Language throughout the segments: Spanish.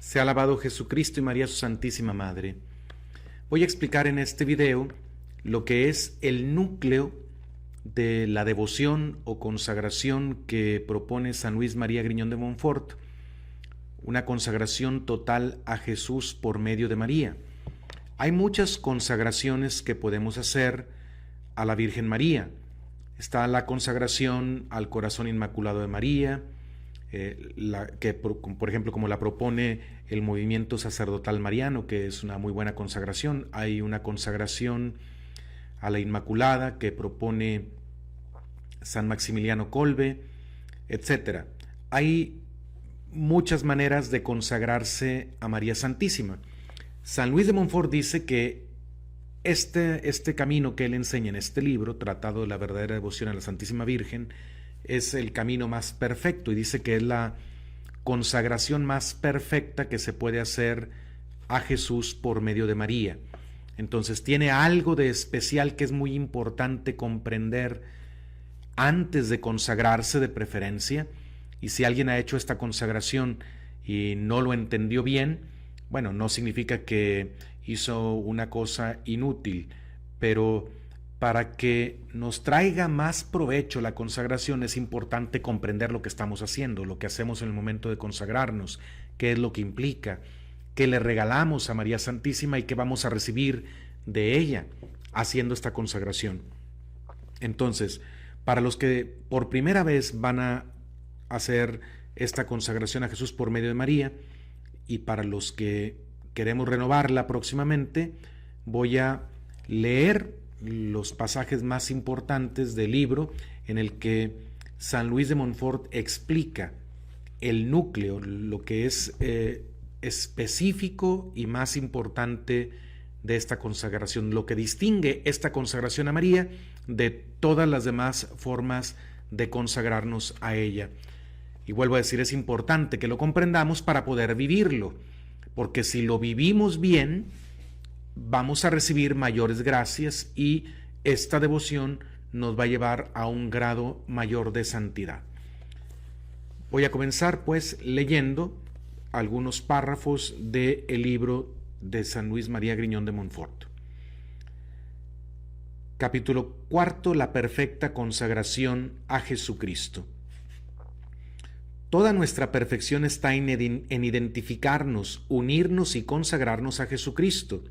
Sea alabado Jesucristo y María su Santísima Madre. Voy a explicar en este video lo que es el núcleo de la devoción o consagración que propone San Luis María Griñón de Montfort, una consagración total a Jesús por medio de María. Hay muchas consagraciones que podemos hacer a la Virgen María. Está la consagración al Corazón Inmaculado de María, por ejemplo, como la propone el movimiento sacerdotal mariano, que es una muy buena consagración. Hay una consagración a la Inmaculada que propone San Maximiliano Kolbe, etc. Hay muchas maneras de consagrarse a María Santísima. San Luis de Montfort dice que este camino que él enseña en este libro, Tratado de la verdadera devoción a la Santísima Virgen, es el camino más perfecto, y dice que es la consagración más perfecta que se puede hacer a Jesús por medio de María. Entonces tiene algo de especial que es muy importante comprender antes de consagrarse, de preferencia, y si alguien ha hecho esta consagración y no lo entendió bien, bueno, no significa que hizo una cosa inútil, pero para que nos traiga más provecho la consagración es importante comprender lo que estamos haciendo, lo que hacemos en el momento de consagrarnos, qué es lo que implica, qué le regalamos a María Santísima y qué vamos a recibir de ella haciendo esta consagración. Entonces, para los que por primera vez van a hacer esta consagración a Jesús por medio de María, y para los que queremos renovarla próximamente, voy a leer los pasajes más importantes del libro en el que San Luis de Montfort explica el núcleo, lo que es específico y más importante de esta consagración, lo que distingue esta consagración a María de todas las demás formas de consagrarnos a ella. Y vuelvo a decir, es importante que lo comprendamos para poder vivirlo, porque si lo vivimos bien, vamos a recibir mayores gracias y esta devoción nos va a llevar a un grado mayor de santidad. Voy a comenzar pues leyendo algunos párrafos del libro de San Luis María Griñón de Montfort. Capítulo 4. La perfecta consagración a Jesucristo. Toda nuestra perfección está en identificarnos, unirnos y consagrarnos a Jesucristo.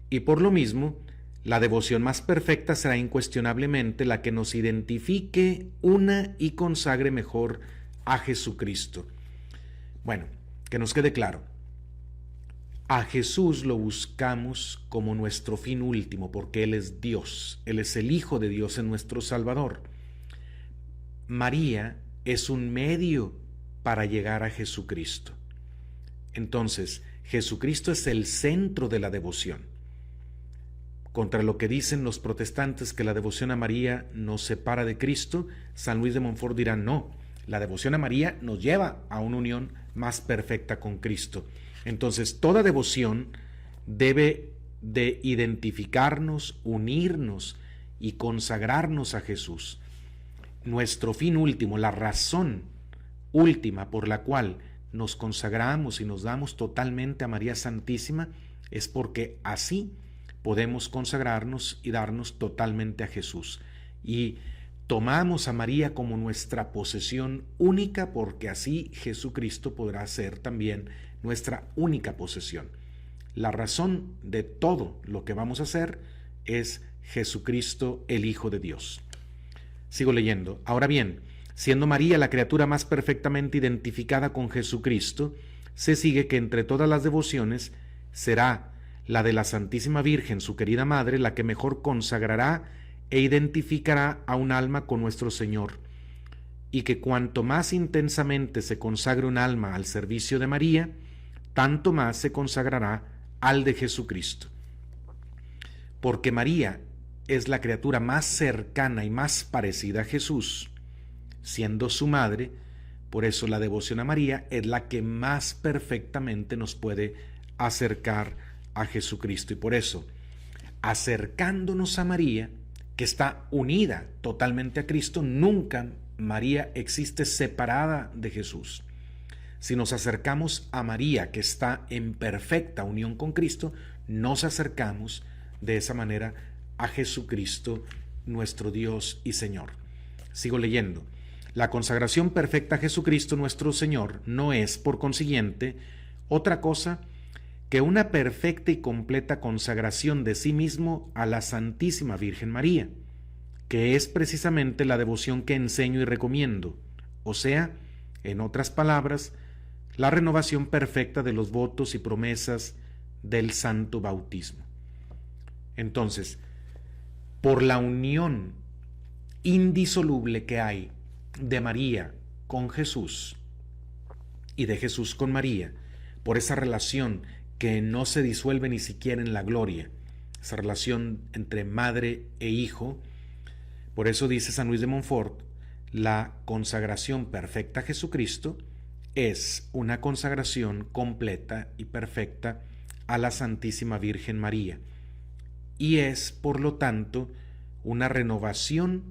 Y por lo mismo, la devoción más perfecta será incuestionablemente la que nos identifique, una y consagre mejor a Jesucristo. Bueno, que nos quede claro. A Jesús lo buscamos como nuestro fin último, porque Él es Dios, Él es el Hijo de Dios, es nuestro Salvador. María es un medio para llegar a Jesucristo. Entonces, Jesucristo es el centro de la devoción. Contra lo que dicen los protestantes que la devoción a María nos separa de Cristo, San Luis de Montfort dirá no, la devoción a María nos lleva a una unión más perfecta con Cristo. Entonces, toda devoción debe de identificarnos, unirnos y consagrarnos a Jesús. Nuestro fin último, la razón última por la cual nos consagramos y nos damos totalmente a María Santísima, es porque así podemos consagrarnos y darnos totalmente a Jesús. Y tomamos a María como nuestra posesión única, porque así Jesucristo podrá ser también nuestra única posesión. La razón de todo lo que vamos a hacer es Jesucristo, el Hijo de Dios. Sigo leyendo. Ahora bien, siendo María la criatura más perfectamente identificada con Jesucristo, se sigue que entre todas las devociones será la de la Santísima Virgen, su querida Madre, la que mejor consagrará e identificará a un alma con nuestro Señor, y que cuanto más intensamente se consagre un alma al servicio de María, tanto más se consagrará al de Jesucristo. Porque María es la criatura más cercana y más parecida a Jesús, siendo su madre, por eso la devoción a María es la que más perfectamente nos puede acercar a Jesucristo. Y por eso, acercándonos a María, que está unida totalmente a Cristo, nunca María existe separada de Jesús. Si nos acercamos a María, que está en perfecta unión con Cristo, nos acercamos de esa manera a Jesucristo, nuestro Dios y Señor. Sigo leyendo. La consagración perfecta a Jesucristo, nuestro Señor, no es, por consiguiente, otra cosa que una perfecta y completa consagración de sí mismo a la Santísima Virgen María, que es precisamente la devoción que enseño y recomiendo, o sea, en otras palabras, la renovación perfecta de los votos y promesas del santo bautismo. Entonces, por la unión indisoluble que hay de María con Jesús y de Jesús con María, por esa relación que no se disuelve ni siquiera en la gloria, esa relación entre madre e hijo, por eso dice San Luis de Montfort, la consagración perfecta a Jesucristo es una consagración completa y perfecta a la Santísima Virgen María, y es, por lo tanto, una renovación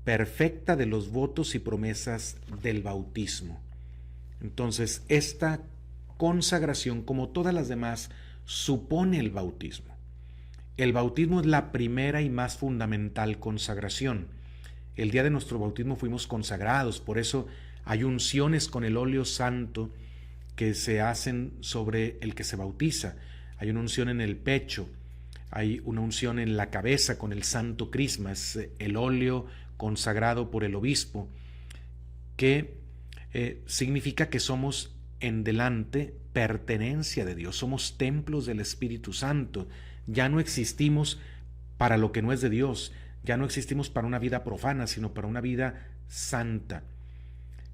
perfecta de los votos y promesas del bautismo. Entonces, esta consagración, como todas las demás, supone el bautismo. El bautismo es la primera y más fundamental consagración. El día de nuestro bautismo fuimos consagrados, por eso hay unciones con el óleo santo que se hacen sobre el que se bautiza. Hay una unción en el pecho, hay una unción en la cabeza con el santo crisma, es el óleo consagrado por el obispo, que significa que somos en delante pertenencia de Dios, somos templos del Espíritu Santo, ya no existimos para lo que no es de Dios, ya no existimos para una vida profana, sino para una vida santa.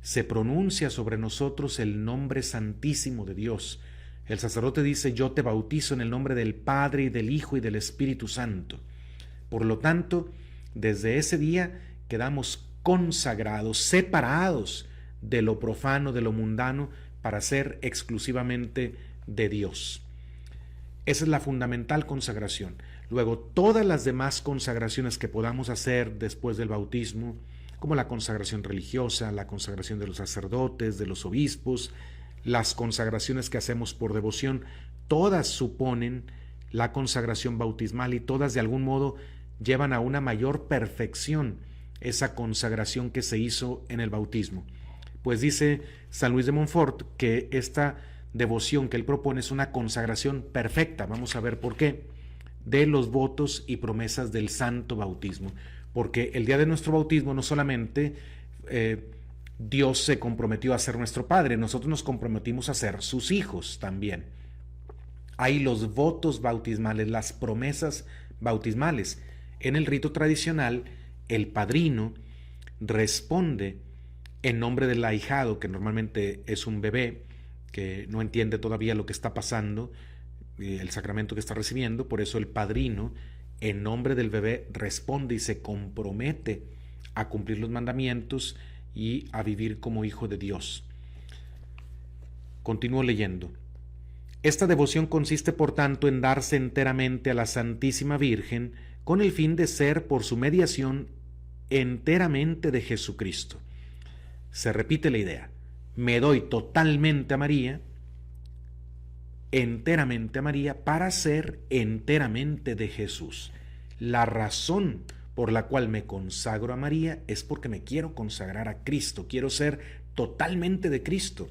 Se pronuncia sobre nosotros el nombre santísimo de Dios. El sacerdote dice: yo te bautizo en el nombre del Padre y del Hijo y del Espíritu Santo. Por lo tanto, desde ese día quedamos consagrados, separados de lo profano, de lo mundano, para ser exclusivamente de Dios. Esa es la fundamental consagración. Luego, todas las demás consagraciones que podamos hacer después del bautismo, como la consagración religiosa, la consagración de los sacerdotes, de los obispos, las consagraciones que hacemos por devoción, todas suponen la consagración bautismal y todas de algún modo llevan a una mayor perfección esa consagración que se hizo en el bautismo. Pues dice San Luis de Montfort que esta devoción que él propone es una consagración perfecta, vamos a ver por qué, de los votos y promesas del santo bautismo. Porque el día de nuestro bautismo no solamente Dios se comprometió a ser nuestro Padre, nosotros nos comprometimos a ser sus hijos también. Hay los votos bautismales, las promesas bautismales. En el rito tradicional, el padrino responde en nombre del ahijado, que normalmente es un bebé que no entiende todavía lo que está pasando, el sacramento que está recibiendo. Por eso el padrino, en nombre del bebé, responde y se compromete a cumplir los mandamientos y a vivir como hijo de Dios. Continúo leyendo. Esta devoción consiste, por tanto, en darse enteramente a la Santísima Virgen con el fin de ser, por su mediación, enteramente de Jesucristo. Se repite la idea. Me doy totalmente a María, enteramente a María, para ser enteramente de Jesús. La razón por la cual me consagro a María es porque me quiero consagrar a Cristo, quiero ser totalmente de Cristo.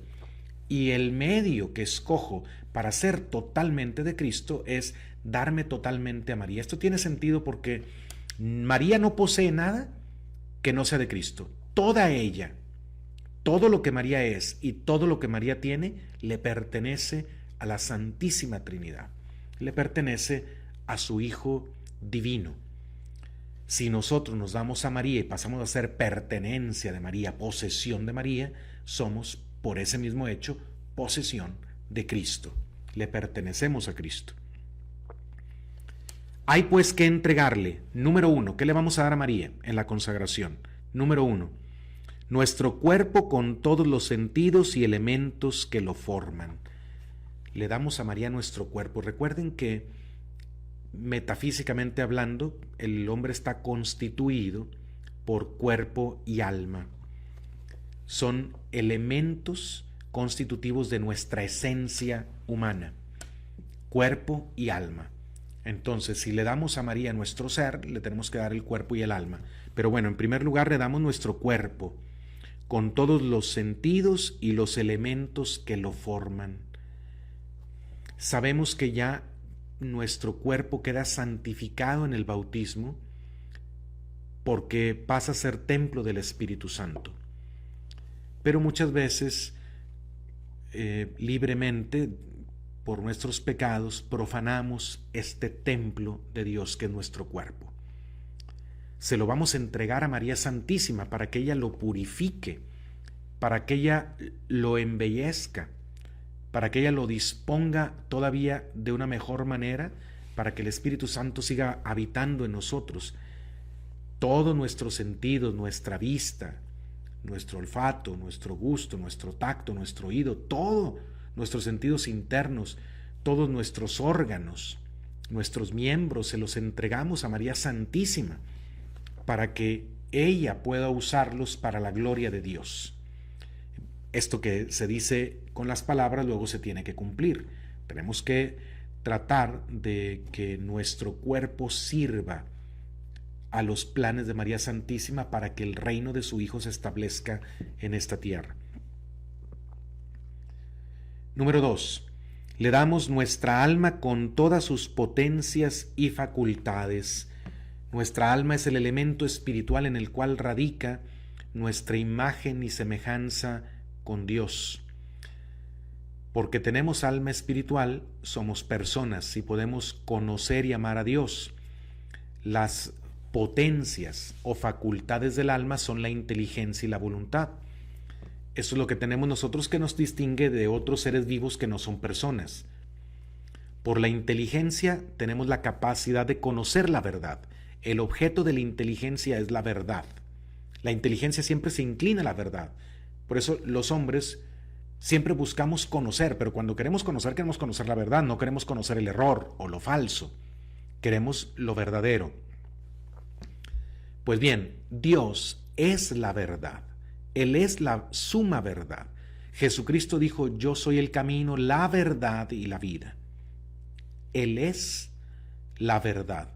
Y el medio que escojo para ser totalmente de Cristo es darme totalmente a María. Esto tiene sentido porque María no posee nada que no sea de Cristo. Toda ella, todo lo que María es y todo lo que María tiene, le pertenece a la Santísima Trinidad. Le pertenece a su Hijo divino. Si nosotros nos damos a María y pasamos a ser pertenencia de María, posesión de María, somos, por ese mismo hecho, posesión de Cristo. Le pertenecemos a Cristo. Hay pues que entregarle, número 1, ¿qué le vamos a dar a María en la consagración? Número 1, nuestro cuerpo con todos los sentidos y elementos que lo forman. Le damos a María nuestro cuerpo. Recuerden que, metafísicamente hablando, el hombre está constituido por cuerpo y alma. Son elementos constitutivos de nuestra esencia humana, cuerpo y alma. Entonces, si le damos a María nuestro ser, le tenemos que dar el cuerpo y el alma. Pero bueno, en primer lugar le damos nuestro cuerpo, con todos los sentidos y los elementos que lo forman. Sabemos que ya nuestro cuerpo queda santificado en el bautismo porque pasa a ser templo del Espíritu Santo. Pero muchas veces, libremente, por nuestros pecados, profanamos este templo de Dios que es nuestro cuerpo. Se lo vamos a entregar a María Santísima para que ella lo purifique, para que ella lo embellezca, para que ella lo disponga todavía de una mejor manera, para que el Espíritu Santo siga habitando en nosotros. Todos nuestros sentidos, nuestra vista, nuestro olfato, nuestro gusto, nuestro tacto, nuestro oído, todos nuestros sentidos internos, todos nuestros órganos, nuestros miembros, se los entregamos a María Santísima para que ella pueda usarlos para la gloria de Dios. Esto que se dice con las palabras luego se tiene que cumplir. Tenemos que tratar de que nuestro cuerpo sirva a los planes de María Santísima para que el reino de su Hijo se establezca en esta tierra. Número 2. Le damos nuestra alma con todas sus potencias y facultades. Nuestra alma es el elemento espiritual en el cual radica nuestra imagen y semejanza con Dios. Porque tenemos alma espiritual, somos personas y podemos conocer y amar a Dios. Las potencias o facultades del alma son la inteligencia y la voluntad. Eso es lo que tenemos nosotros que nos distingue de otros seres vivos que no son personas. Por la inteligencia tenemos la capacidad de conocer la verdad. El objeto de la inteligencia es la verdad. La inteligencia siempre se inclina a la verdad. Por eso los hombres siempre buscamos conocer, pero cuando queremos conocer la verdad, no queremos conocer el error o lo falso. Queremos lo verdadero. Pues bien, Dios es la verdad. Él es la suma verdad. Jesucristo dijo: yo soy el camino, la verdad y la vida. Él es la verdad.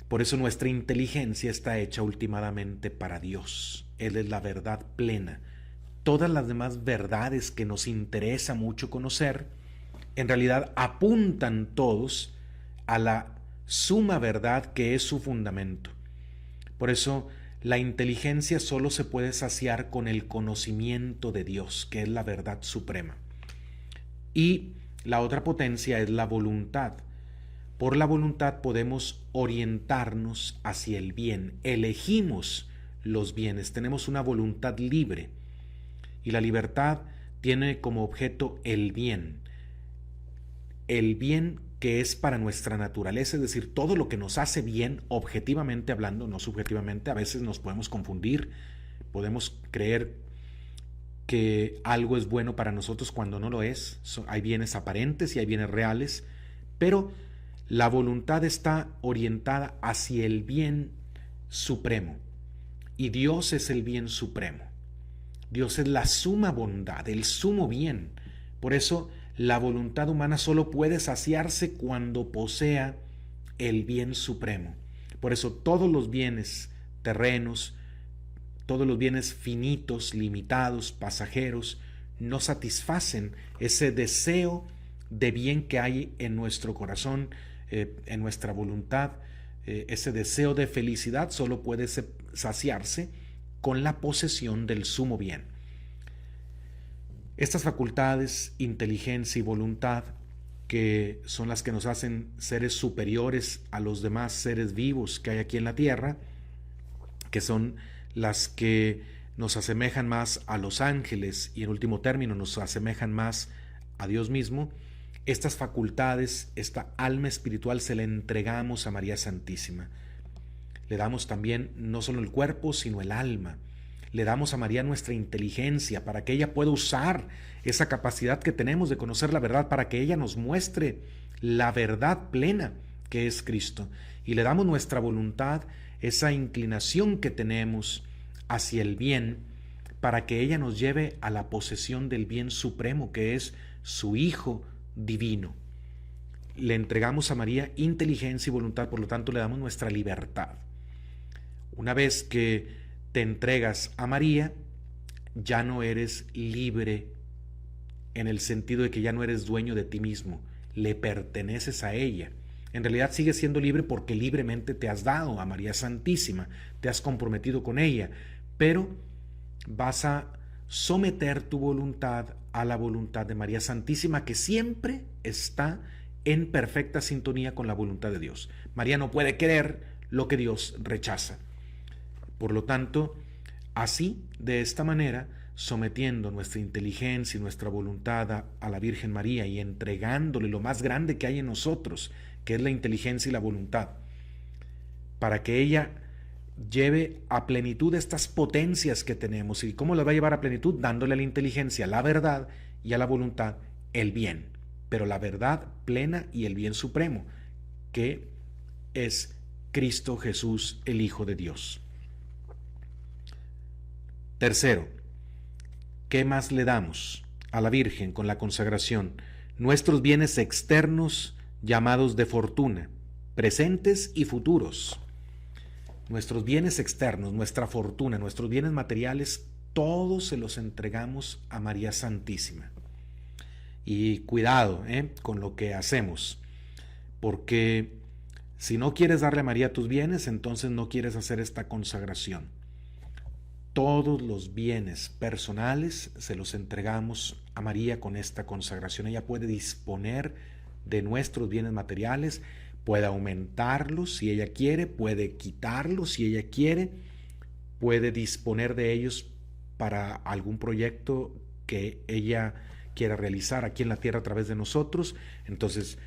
Por eso nuestra inteligencia está hecha últimamente para Dios. Él es la verdad plena. Todas las demás verdades que nos interesa mucho conocer, en realidad apuntan todos a la suma verdad que es su fundamento. Por eso la inteligencia solo se puede saciar con el conocimiento de Dios, que es la verdad suprema. Y la otra potencia es la voluntad. Por la voluntad podemos orientarnos hacia el bien. Elegimos los bienes, tenemos una voluntad libre. Y la libertad tiene como objeto el bien que es para nuestra naturaleza, es decir, todo lo que nos hace bien, objetivamente hablando, no subjetivamente. A veces nos podemos confundir, podemos creer que algo es bueno para nosotros cuando no lo es. Hay bienes aparentes y hay bienes reales, pero la voluntad está orientada hacia el bien supremo, y Dios es el bien supremo. Dios es la suma bondad, el sumo bien. Por eso la voluntad humana solo puede saciarse cuando posea el bien supremo. Por eso todos los bienes terrenos, todos los bienes finitos, limitados, pasajeros, no satisfacen ese deseo de bien que hay en nuestro corazón, en nuestra voluntad. Ese deseo de felicidad solo puede saciarse con la posesión del sumo bien. Estas facultades, inteligencia y voluntad, que son las que nos hacen seres superiores a los demás seres vivos que hay aquí en la tierra, que son las que nos asemejan más a los ángeles y en último término nos asemejan más a Dios mismo, estas facultades, esta alma espiritual se la entregamos a María Santísima. Le damos también no solo el cuerpo, sino el alma. Le damos a María nuestra inteligencia para que ella pueda usar esa capacidad que tenemos de conocer la verdad, para que ella nos muestre la verdad plena que es Cristo. Y le damos nuestra voluntad, esa inclinación que tenemos hacia el bien, para que ella nos lleve a la posesión del bien supremo, que es su Hijo divino. Le entregamos a María inteligencia y voluntad, por lo tanto le damos nuestra libertad. Una vez que te entregas a María, ya no eres libre en el sentido de que ya no eres dueño de ti mismo, le perteneces a ella. En realidad sigues siendo libre porque libremente te has dado a María Santísima, te has comprometido con ella, pero vas a someter tu voluntad a la voluntad de María Santísima, que siempre está en perfecta sintonía con la voluntad de Dios. María no puede querer lo que Dios rechaza. Por lo tanto, así, de esta manera, sometiendo nuestra inteligencia y nuestra voluntad a la Virgen María y entregándole lo más grande que hay en nosotros, que es la inteligencia y la voluntad, para que ella lleve a plenitud estas potencias que tenemos. ¿Y cómo las va a llevar a plenitud? Dándole a la inteligencia la verdad y a la voluntad el bien, pero la verdad plena y el bien supremo, que es Cristo Jesús, el Hijo de Dios. Tercero, ¿qué más le damos a la Virgen con la consagración? Nuestros bienes externos llamados de fortuna, presentes y futuros. Nuestros bienes externos, nuestra fortuna, nuestros bienes materiales, todos se los entregamos a María Santísima. Y cuidado con lo que hacemos, porque si no quieres darle a María tus bienes, entonces no quieres hacer esta consagración. Todos los bienes personales se los entregamos a María con esta consagración. Ella puede disponer de nuestros bienes materiales, puede aumentarlos si ella quiere, puede quitarlos si ella quiere, puede disponer de ellos para algún proyecto que ella quiera realizar aquí en la tierra a través de nosotros. Entonces,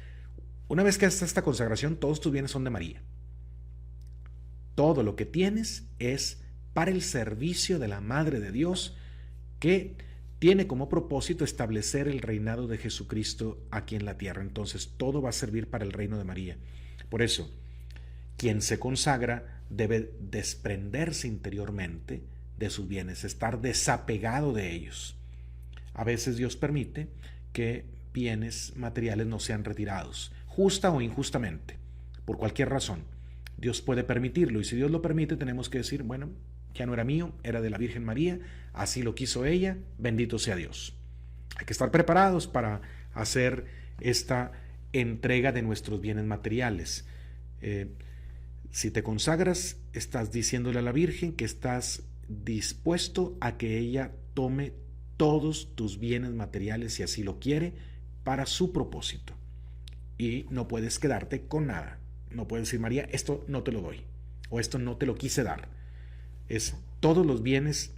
una vez que haces esta consagración, todos tus bienes son de María. Todo lo que tienes es para el servicio de la Madre de Dios, que tiene como propósito establecer el reinado de Jesucristo aquí en la tierra. Entonces todo va a servir para el reino de María. Por eso, quien se consagra debe desprenderse interiormente de sus bienes, estar desapegado de ellos. A veces Dios permite que bienes materiales no sean retirados, justa o injustamente, por cualquier razón. Dios puede permitirlo, y si Dios lo permite, tenemos que decir, bueno, ya no era mío, era de la Virgen María, así lo quiso ella, bendito sea Dios. Hay que estar preparados para hacer esta entrega de nuestros bienes materiales. Si te consagras, estás diciéndole a la Virgen que estás dispuesto a que ella tome todos tus bienes materiales, si así lo quiere, para su propósito. Y no puedes quedarte con nada. No puedes decir, María, esto no te lo doy, o esto no te lo quise dar. Es todos los bienes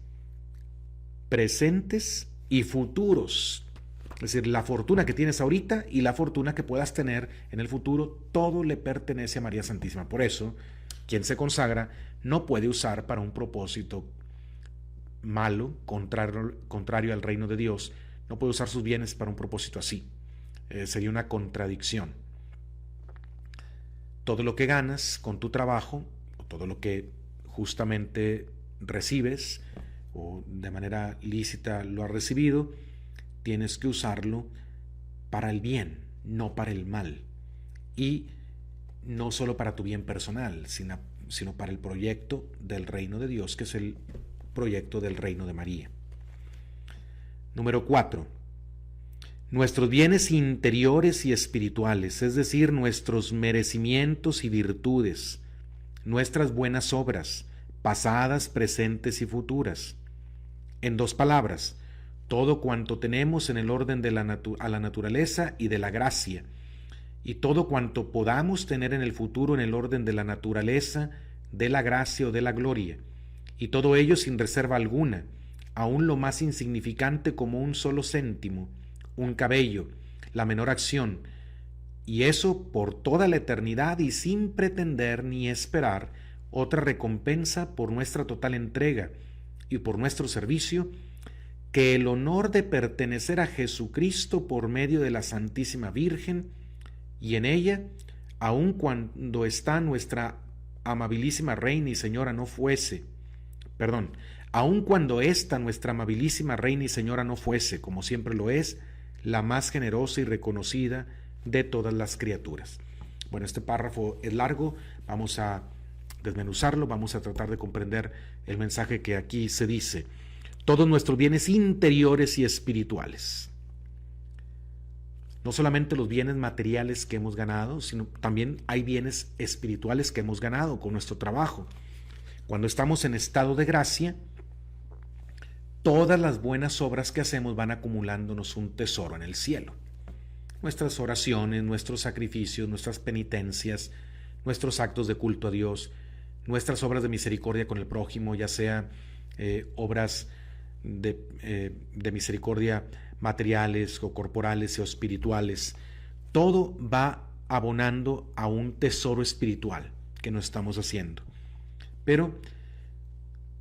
presentes y futuros. Es decir, la fortuna que tienes ahorita y la fortuna que puedas tener en el futuro, todo le pertenece a María Santísima. Por eso, quien se consagra no puede usar para un propósito malo, contrario al reino de Dios, no puede usar sus bienes para un propósito así. Sería una contradicción. Todo lo que ganas con tu trabajo, o todo lo que justamente recibes o de manera lícita lo has recibido, tienes que usarlo para el bien, no para el mal, y no solo para tu bien personal, sino para el proyecto del reino de Dios, que es el proyecto del reino de María. Número 4. Nuestros bienes interiores y espirituales, es decir, nuestros merecimientos y virtudes, nuestras buenas obras, pasadas, presentes y futuras. En dos palabras, todo cuanto tenemos en el orden de a la naturaleza y de la gracia, y todo cuanto podamos tener en el futuro en el orden de la naturaleza, de la gracia o de la gloria, y todo ello sin reserva alguna, aun lo más insignificante como un solo céntimo, un cabello, la menor acción, y eso por toda la eternidad y sin pretender ni esperar otra recompensa por nuestra total entrega y por nuestro servicio, que el honor de pertenecer a Jesucristo por medio de la Santísima Virgen, y en ella, aun cuando está nuestra amabilísima Reina y Señora aun cuando esta nuestra amabilísima Reina y Señora no fuese, como siempre lo es, la más generosa y reconocida de todas las criaturas. Bueno, este párrafo es largo, vamos a desmenuzarlo, vamos a tratar de comprender el mensaje que aquí se dice. Todos nuestros bienes interiores y espirituales. No solamente los bienes materiales que hemos ganado, sino también hay bienes espirituales que hemos ganado con nuestro trabajo. Cuando estamos en estado de gracia, todas las buenas obras que hacemos van acumulándonos un tesoro en el cielo. Nuestras oraciones, nuestros sacrificios, nuestras penitencias, nuestros actos de culto a Dios, nuestras obras de misericordia con el prójimo, ya sea obras de misericordia materiales o corporales o espirituales, todo va abonando a un tesoro espiritual que nos estamos haciendo. Pero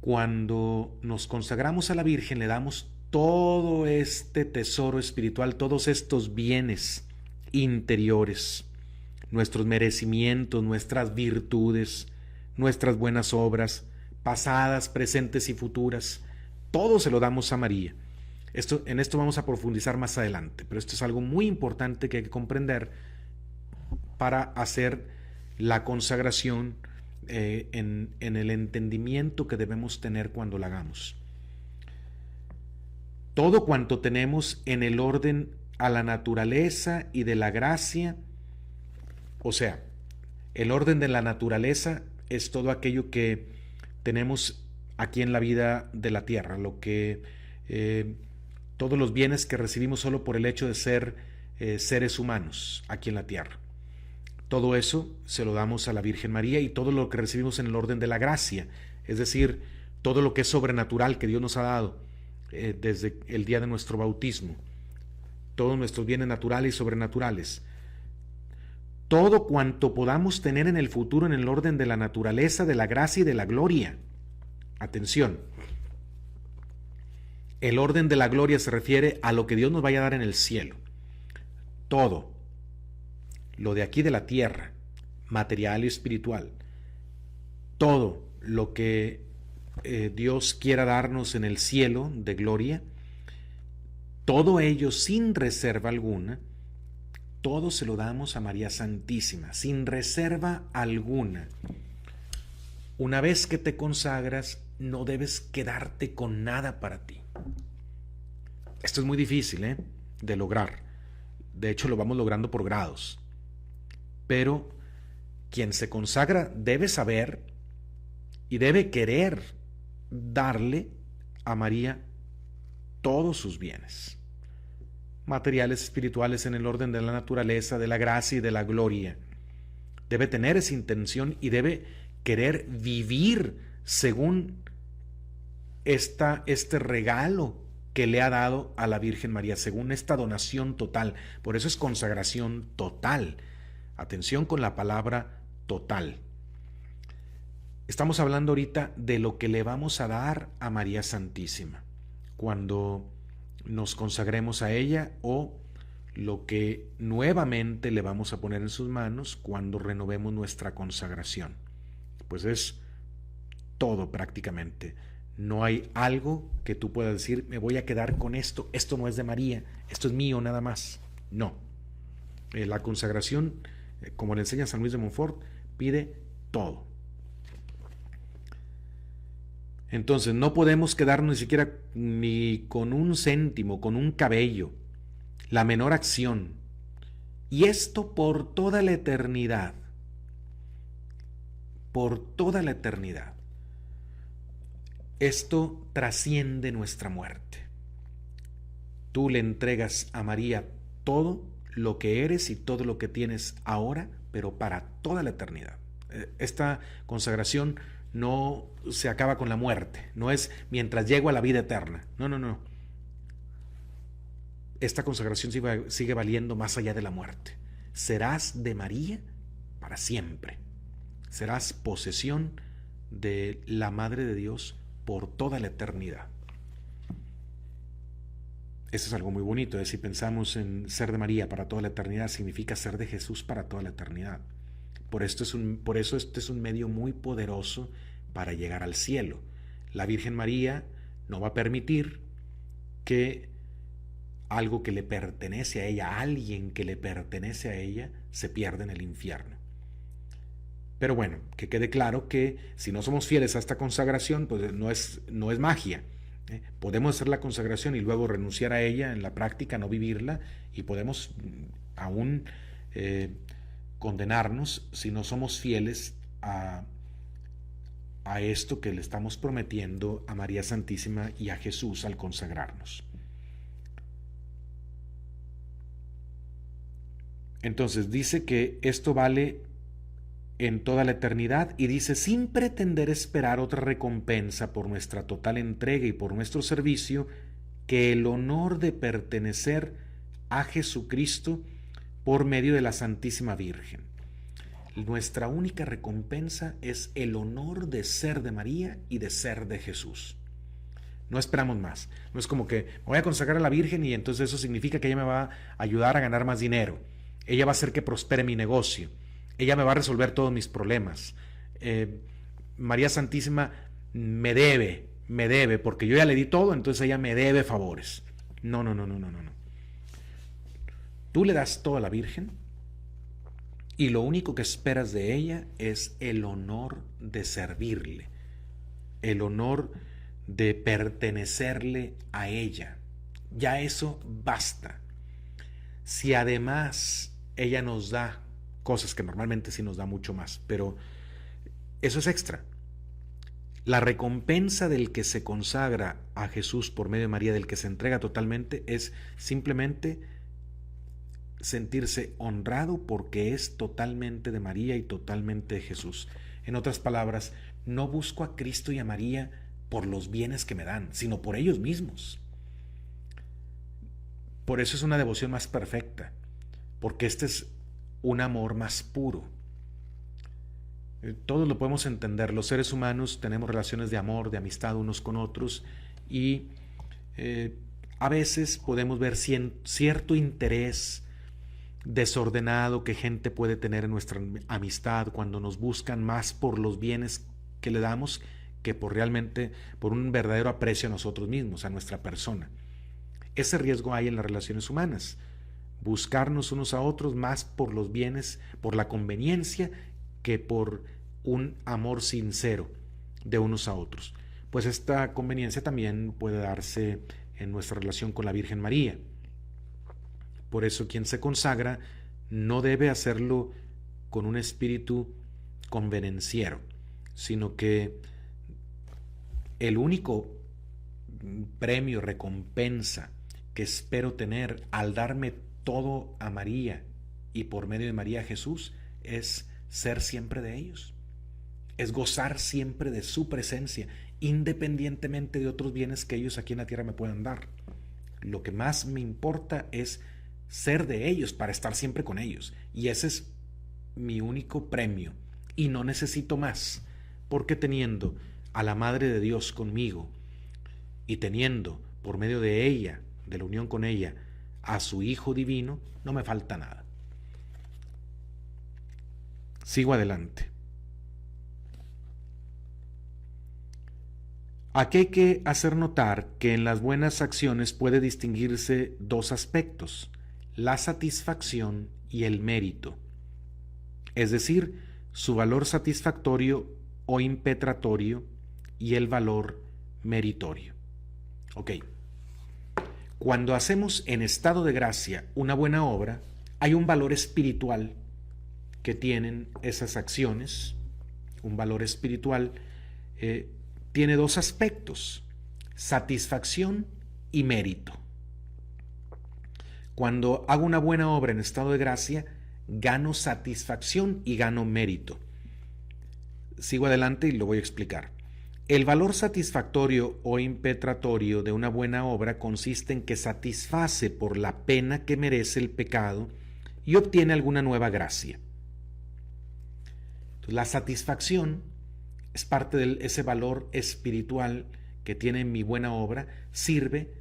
cuando nos consagramos a la Virgen, le damos todo este tesoro espiritual, todos estos bienes interiores, nuestros merecimientos, nuestras virtudes, nuestras buenas obras, pasadas, presentes y futuras, todo se lo damos a María. En esto vamos a profundizar más adelante, pero esto es algo muy importante que hay que comprender para hacer la consagración en el entendimiento que debemos tener cuando la hagamos. Todo cuanto tenemos en el orden a la naturaleza y de la gracia, o sea, el orden de la naturaleza es todo aquello que tenemos aquí en la vida de la tierra, todos los bienes que recibimos solo por el hecho de ser seres humanos aquí en la tierra. Todo eso se lo damos a la Virgen María, y todo lo que recibimos en el orden de la gracia, es decir, todo lo que es sobrenatural que Dios nos ha dado desde el día de nuestro bautismo, todos nuestros bienes naturales y sobrenaturales, todo cuanto podamos tener en el futuro en el orden de la naturaleza, de la gracia y de la gloria. Atención, el orden de la gloria se refiere a lo que Dios nos vaya a dar en el cielo. Todo lo de aquí de la tierra, material y espiritual, todo lo que Dios quiera darnos en el cielo de gloria, todo ello sin reserva alguna, todo se lo damos a María Santísima, sin reserva alguna. Una vez que te consagras, no debes quedarte con nada para ti. Esto es muy difícil de lograr. De hecho, lo vamos logrando por grados. Pero quien se consagra debe saber y debe querer darle a María todos sus bienes materiales, espirituales, en el orden de la naturaleza, de la gracia y de la gloria. Debe tener esa intención y debe querer vivir según este regalo que le ha dado a la Virgen María, según esta donación total. Por eso es consagración total. Atención con la palabra total. Estamos hablando ahorita de lo que le vamos a dar a María Santísima cuando nos consagremos a ella, o lo que nuevamente le vamos a poner en sus manos cuando renovemos nuestra consagración. Pues es todo prácticamente. No hay algo que tú puedas decir, me voy a quedar con esto, esto no es de María, esto es mío nada más. No. La consagración, como le enseña San Luis de Montfort, pide todo. Entonces no podemos quedarnos ni siquiera ni con un céntimo, con un cabello, la menor acción. Y esto por toda la eternidad. Por toda la eternidad. Esto trasciende nuestra muerte. Tú le entregas a María todo lo que eres y todo lo que tienes ahora, pero para toda la eternidad. Esta consagración no se acaba con la muerte, no es mientras llego a la vida eterna. No. Esta consagración sigue valiendo más allá de la muerte. Serás de María para siempre. Serás posesión de la Madre de Dios por toda la eternidad. Eso es algo muy bonito. Si pensamos en ser de María para toda la eternidad, significa ser de Jesús para toda la eternidad. Por eso este es un medio muy poderoso para llegar al cielo. La Virgen María no va a permitir que algo que le pertenece a ella, alguien que le pertenece a ella, se pierda en el infierno. Pero bueno, que quede claro que si no somos fieles a esta consagración, pues no es magia. Podemos hacer la consagración y luego renunciar a ella en la práctica, no vivirla, y podemos aún condenarnos si no somos fieles a esto que le estamos prometiendo a María Santísima y a Jesús al consagrarnos. Entonces dice que esto vale en toda la eternidad, y dice: sin pretender esperar otra recompensa por nuestra total entrega y por nuestro servicio, que el honor de pertenecer a Jesucristo por medio de la Santísima Virgen. Nuestra única recompensa es el honor de ser de María y de ser de Jesús. No esperamos más. No es como que me voy a consagrar a la Virgen y entonces eso significa que ella me va a ayudar a ganar más dinero. Ella va a hacer que prospere mi negocio. Ella me va a resolver todos mis problemas. María Santísima me debe, porque yo ya le di todo, entonces ella me debe favores. No. Tú le das todo a la Virgen y lo único que esperas de ella es el honor de servirle, el honor de pertenecerle a ella. Ya eso basta. Si además ella nos da cosas, que normalmente sí nos da mucho más, pero eso es extra. La recompensa del que se consagra a Jesús por medio de María, del que se entrega totalmente, es simplemente sentirse honrado porque es totalmente de María y totalmente de Jesús. En otras palabras, no busco a Cristo y a María por los bienes que me dan, sino por ellos mismos. Por eso es una devoción más perfecta, porque este es un amor más puro. Todos lo podemos entender. Los seres humanos tenemos relaciones de amor, de amistad unos con otros, y a veces podemos ver cierto interés desordenado que gente puede tener en nuestra amistad cuando nos buscan más por los bienes que le damos que por un verdadero aprecio a nosotros mismos, a nuestra persona. Ese riesgo hay en las relaciones humanas. Buscarnos unos a otros más por los bienes, por la conveniencia, que por un amor sincero de unos a otros. Pues esta conveniencia también puede darse en nuestra relación con la Virgen María. Por eso quien se consagra no debe hacerlo con un espíritu convenenciero, sino que el único premio, recompensa que espero tener al darme todo a María y por medio de María a Jesús es ser siempre de ellos, es gozar siempre de su presencia, independientemente de otros bienes que ellos aquí en la tierra me puedan dar. Lo que más me importa es ser de ellos para estar siempre con ellos, y ese es mi único premio, y no necesito más, porque teniendo a la Madre de Dios conmigo y teniendo por medio de ella, de la unión con ella, a su Hijo Divino, no me falta nada. Sigo adelante. Aquí hay que hacer notar que en las buenas acciones puede distinguirse dos aspectos: la satisfacción y el mérito, es decir, su valor satisfactorio o impetratorio y el valor meritorio. Ok. Cuando hacemos en estado de gracia una buena obra, hay un valor espiritual que tienen esas acciones. Un valor espiritual tiene dos aspectos: satisfacción y mérito. Cuando hago una buena obra en estado de gracia, gano satisfacción y gano mérito. Sigo adelante y lo voy a explicar. El valor satisfactorio o impetratorio de una buena obra consiste en que satisface por la pena que merece el pecado y obtiene alguna nueva gracia. Entonces, la satisfacción es parte de ese valor espiritual que tiene mi buena obra, sirve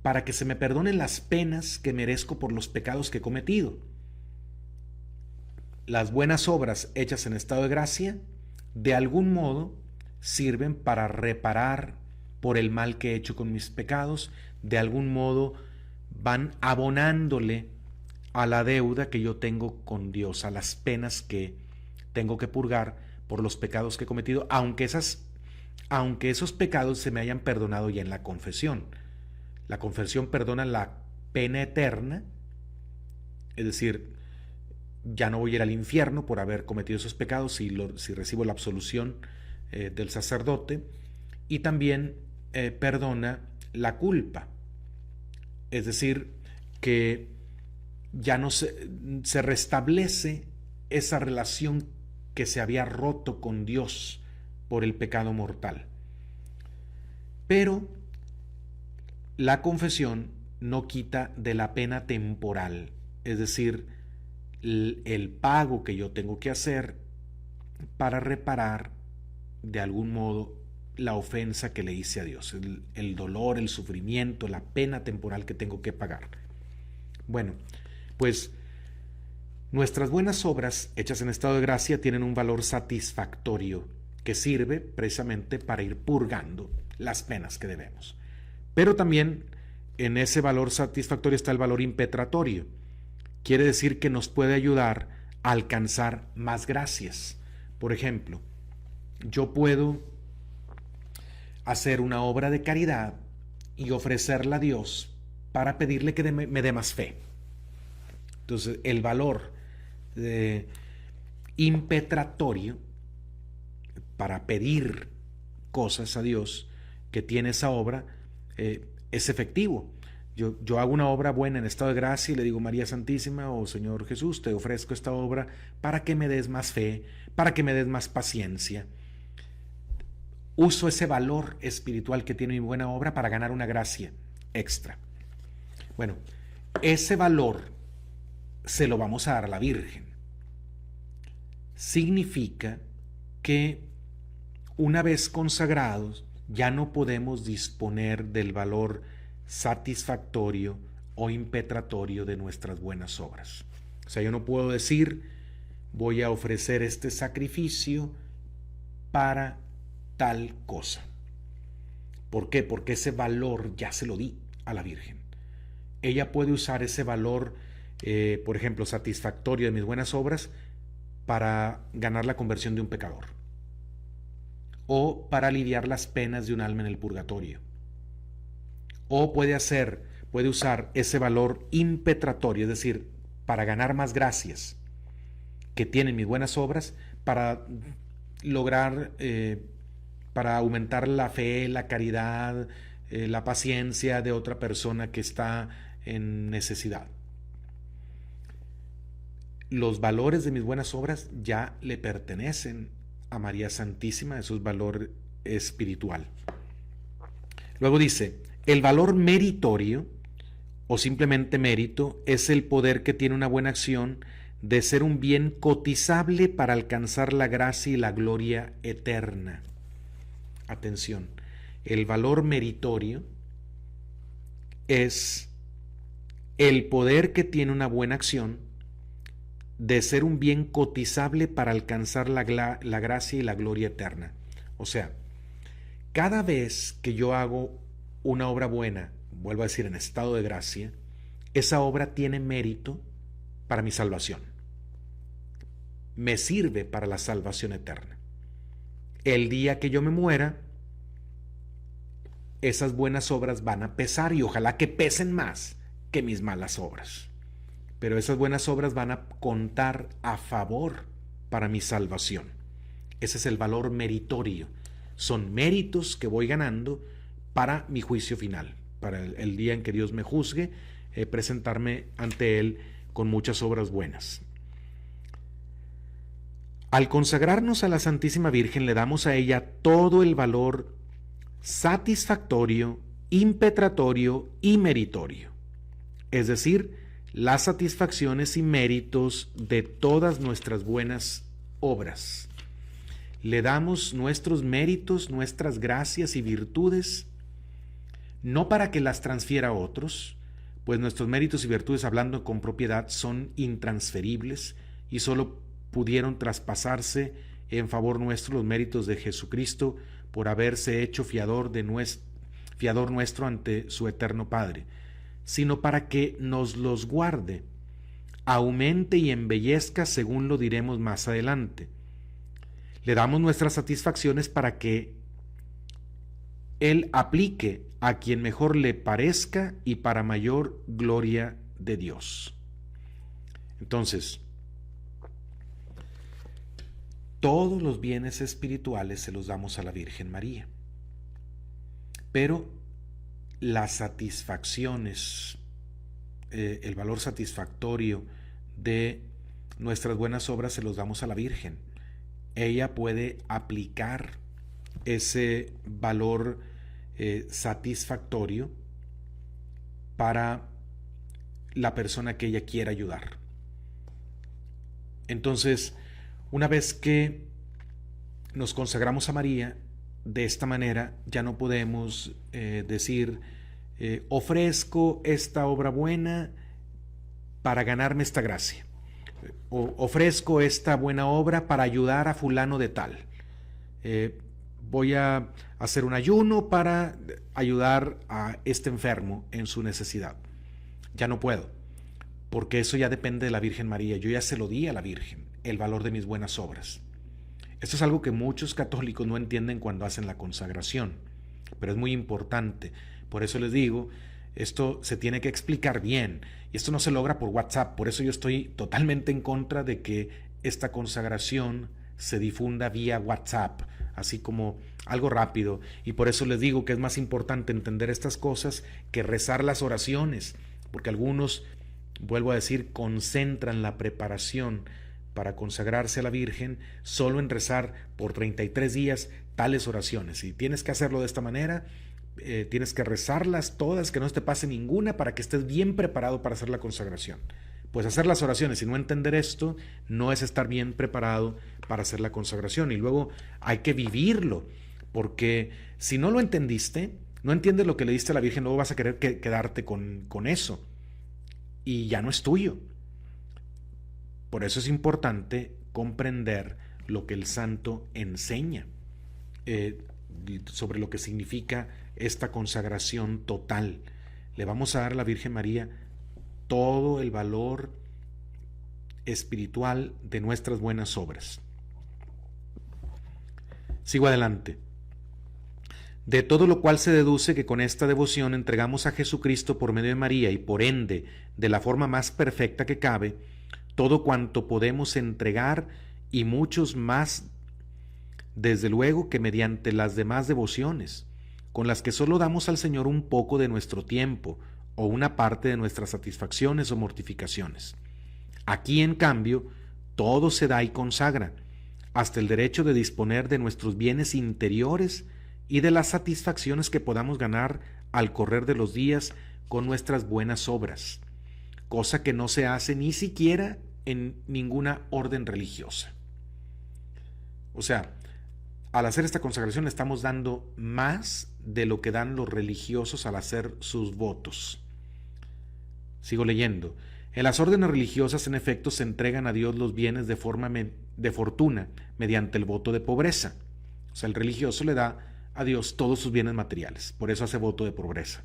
para que se me perdonen las penas que merezco por los pecados que he cometido. Las buenas obras hechas en estado de gracia, de algún modo, sirven para reparar por el mal que he hecho con mis pecados. De algún modo van abonándole a la deuda que yo tengo con Dios, a las penas que tengo que purgar por los pecados que he cometido, aunque esos pecados se me hayan perdonado ya en la confesión. La confesión perdona la pena eterna, es decir, ya no voy a ir al infierno por haber cometido esos pecados si recibo la absolución del sacerdote, y también perdona la culpa, es decir, que ya no se restablece esa relación que se había roto con Dios por el pecado mortal. Pero la confesión no quita de la pena temporal, es decir, el pago que yo tengo que hacer para reparar de algún modo la ofensa que le hice a Dios, el dolor, el sufrimiento, la pena temporal que tengo que pagar. Bueno, pues nuestras buenas obras hechas en estado de gracia tienen un valor satisfactorio que sirve precisamente para ir purgando las penas que debemos. Pero también en ese valor satisfactorio está el valor impetratorio. Quiere decir que nos puede ayudar a alcanzar más gracias. Por ejemplo, yo puedo hacer una obra de caridad y ofrecerla a Dios para pedirle que me dé más fe. Entonces, el valor impetratorio para pedir cosas a Dios que tiene esa obra es efectivo. Yo hago una obra buena en estado de gracia y le digo: María Santísima o Señor Jesús, te ofrezco esta obra para que me des más fe, para que me des más paciencia. Uso ese valor espiritual que tiene mi buena obra para ganar una gracia extra. Bueno, ese valor se lo vamos a dar a la Virgen. Significa que una vez consagrados ya no podemos disponer del valor satisfactorio o impetratorio de nuestras buenas obras. O sea, yo no puedo decir: voy a ofrecer este sacrificio para tal cosa. ¿Por qué? Porque ese valor ya se lo di a la Virgen. Ella puede usar ese valor, por ejemplo, satisfactorio de mis buenas obras para ganar la conversión de un pecador, o para aliviar las penas de un alma en el purgatorio, o puede usar ese valor impetratorio, es decir, para ganar más gracias que tienen mis buenas obras, para lograr, para aumentar la fe, la caridad, la paciencia de otra persona que está en necesidad. Los valores de mis buenas obras ya le pertenecen a María Santísima, eso es valor espiritual. Luego dice: el valor meritorio o simplemente mérito es el poder que tiene una buena acción de ser un bien cotizable para alcanzar la gracia y la gloria eterna. Atención, el valor meritorio es el poder que tiene una buena acción de ser un bien cotizable para alcanzar la gracia y la gloria eterna. O sea, cada vez que yo hago una obra buena, vuelvo a decir, en estado de gracia, esa obra tiene mérito para mi salvación. Me sirve para la salvación eterna. El día que yo me muera, esas buenas obras van a pesar, y ojalá que pesen más que mis malas obras. Pero esas buenas obras van a contar a favor para mi salvación. Ese es el valor meritorio. Son méritos que voy ganando para mi juicio final, para el día en que Dios me juzgue, presentarme ante Él con muchas obras buenas. Al consagrarnos a la Santísima Virgen, le damos a ella todo el valor satisfactorio, impetratorio y meritorio, es decir, las satisfacciones y méritos de todas nuestras buenas obras. Le damos nuestros méritos, nuestras gracias y virtudes, no para que las transfiera a otros, pues nuestros méritos y virtudes, hablando con propiedad, son intransferibles y solo pudieron traspasarse en favor nuestro los méritos de Jesucristo por haberse hecho fiador nuestro ante su eterno Padre, sino para que nos los guarde, aumente y embellezca según lo diremos más adelante. Le damos nuestras satisfacciones para que Él aplique a quien mejor le parezca y para mayor gloria de Dios. Entonces, todos los bienes espirituales se los damos a la Virgen María, pero las satisfacciones, el valor satisfactorio de nuestras buenas obras se los damos a la Virgen. Ella puede aplicar ese valor satisfactorio para la persona que ella quiera ayudar. Entonces, una vez que nos consagramos a María, de esta manera ya no podemos decir, ofrezco esta obra buena para ganarme esta gracia, o ofrezco esta buena obra para ayudar a fulano de tal, voy a hacer un ayuno para ayudar a este enfermo en su necesidad. Ya no puedo, porque eso ya depende de la Virgen María. Yo ya se lo di a la Virgen, el valor de mis buenas obras. Esto es algo que muchos católicos no entienden cuando hacen la consagración, pero es muy importante. Por eso les digo, esto se tiene que explicar bien, y esto no se logra por WhatsApp. Por eso yo estoy totalmente en contra de que esta consagración se difunda vía WhatsApp, así como algo rápido, y por eso les digo que es más importante entender estas cosas que rezar las oraciones, porque algunos, vuelvo a decir, concentran la preparación para consagrarse a la Virgen solo en rezar por 33 días tales oraciones, y tienes que hacerlo de esta manera, tienes que rezarlas todas, que no te pase ninguna para que estés bien preparado para hacer la consagración. Pues hacer las oraciones y no entender esto no es estar bien preparado para hacer la consagración, y luego hay que vivirlo, porque si no lo entendiste, no entiendes lo que le diste a la Virgen, luego vas a querer quedarte con eso y ya no es tuyo. Por eso es importante comprender lo que el santo enseña sobre lo que significa esta consagración total. Le vamos a dar a la Virgen María todo el valor espiritual de nuestras buenas obras. Sigo adelante. De todo lo cual se deduce que con esta devoción entregamos a Jesucristo por medio de María y por ende, de la forma más perfecta que cabe, todo cuanto podemos entregar y muchos más, desde luego que mediante las demás devociones, con las que solo damos al Señor un poco de nuestro tiempo o una parte de nuestras satisfacciones o mortificaciones. Aquí, en cambio, todo se da y consagra, hasta el derecho de disponer de nuestros bienes interiores y de las satisfacciones que podamos ganar al correr de los días con nuestras buenas obras, cosa que no se hace ni siquiera en ninguna orden religiosa. O sea, al hacer esta consagración le estamos dando más de lo que dan los religiosos al hacer sus votos. Sigo leyendo. En las órdenes religiosas, en efecto, se entregan a Dios los bienes de forma de fortuna mediante el voto de pobreza. O sea, el religioso le da a Dios todos sus bienes materiales, por eso hace voto de pobreza.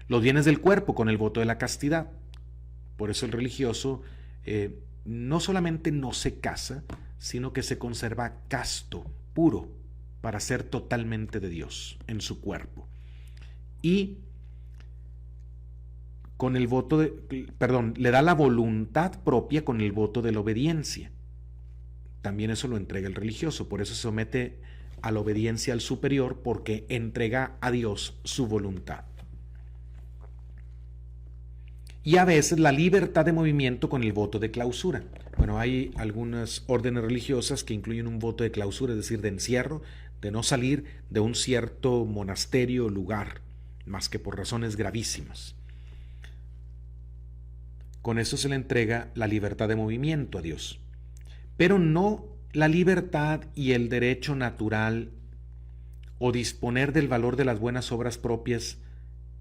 Los bienes del cuerpo con el voto de la castidad. Por eso el religioso no solamente no se casa, sino que se conserva casto, puro, para ser totalmente de Dios en su cuerpo. Y con el voto le da la voluntad propia con el voto de la obediencia. También eso lo entrega el religioso, por eso se somete a la obediencia al superior, porque entrega a Dios su voluntad. Y a veces la libertad de movimiento con el voto de clausura. Bueno, hay algunas órdenes religiosas que incluyen un voto de clausura, es decir, de encierro, de no salir de un cierto monasterio o lugar, más que por razones gravísimas. Con eso se le entrega la libertad de movimiento a Dios, pero no la libertad y el derecho natural o disponer del valor de las buenas obras propias,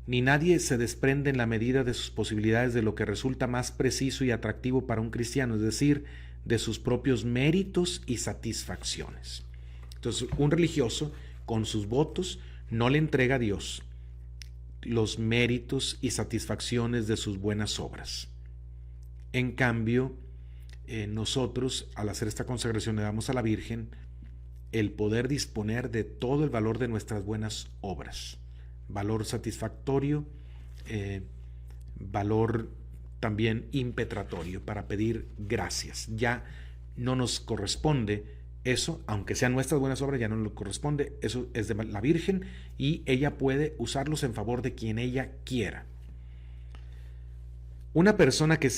ni nadie se desprende en la medida de sus posibilidades de lo que resulta más preciso y atractivo para un cristiano, es decir, de sus propios méritos y satisfacciones. Entonces, un religioso con sus votos no le entrega a Dios los méritos y satisfacciones de sus buenas obras. En cambio, nosotros, al hacer esta consagración, le damos a la Virgen el poder disponer de todo el valor de nuestras buenas obras, valor satisfactorio, valor también impetratorio, para pedir gracias. Ya no nos corresponde eso, aunque sean nuestras buenas obras, ya no nos corresponde, eso es de la Virgen y ella puede usarlos en favor de quien ella quiera. Una persona que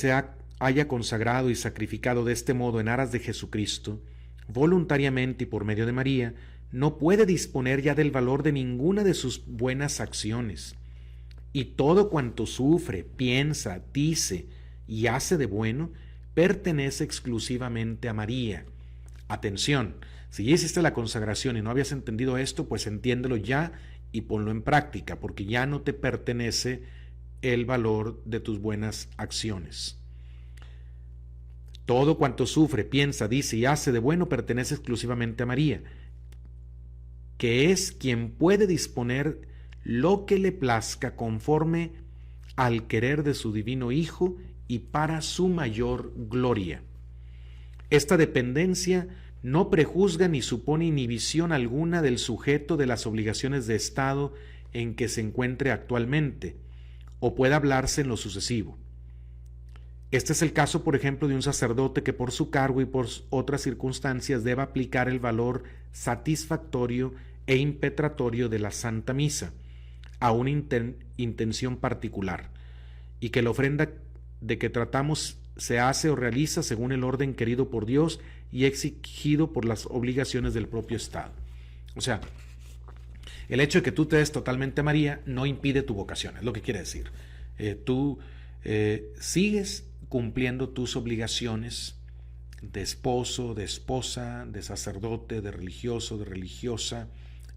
haya consagrado y sacrificado de este modo en aras de Jesucristo, voluntariamente y por medio de María, no puede disponer ya del valor de ninguna de sus buenas acciones, y todo cuanto sufre, piensa, dice y hace de bueno, pertenece exclusivamente a María. Atención, si ya hiciste la consagración y no habías entendido esto, pues entiéndelo ya y ponlo en práctica, porque ya no te pertenece el valor de tus buenas acciones. Todo cuanto sufre, piensa, dice y hace de bueno pertenece exclusivamente a María, que es quien puede disponer lo que le plazca conforme al querer de su divino Hijo y para su mayor gloria. Esta dependencia no prejuzga ni supone inhibición alguna del sujeto de las obligaciones de Estado en que se encuentre actualmente, o pueda hablarse en lo sucesivo. Este es el caso, por ejemplo, de un sacerdote que por su cargo y por otras circunstancias deba aplicar el valor satisfactorio e impetratorio de la Santa Misa a una intención particular, y que la ofrenda de que tratamos se hace o realiza según el orden querido por Dios y exigido por las obligaciones del propio Estado. O sea, el hecho de que tú te des totalmente a María no impide tu vocación, es lo que quiere decir. Tú sigues cumpliendo tus obligaciones de esposo, de esposa, de sacerdote, de religioso, de religiosa,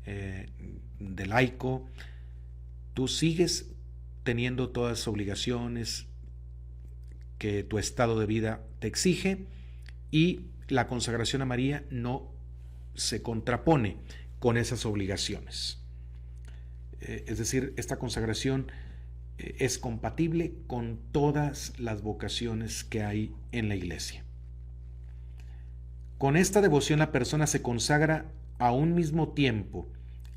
de laico. Tú sigues teniendo todas las obligaciones que tu estado de vida te exige, y la consagración a María no se contrapone con esas obligaciones. Es decir, esta consagración es compatible con todas las vocaciones que hay en la Iglesia. Con esta devoción la persona se consagra a un mismo tiempo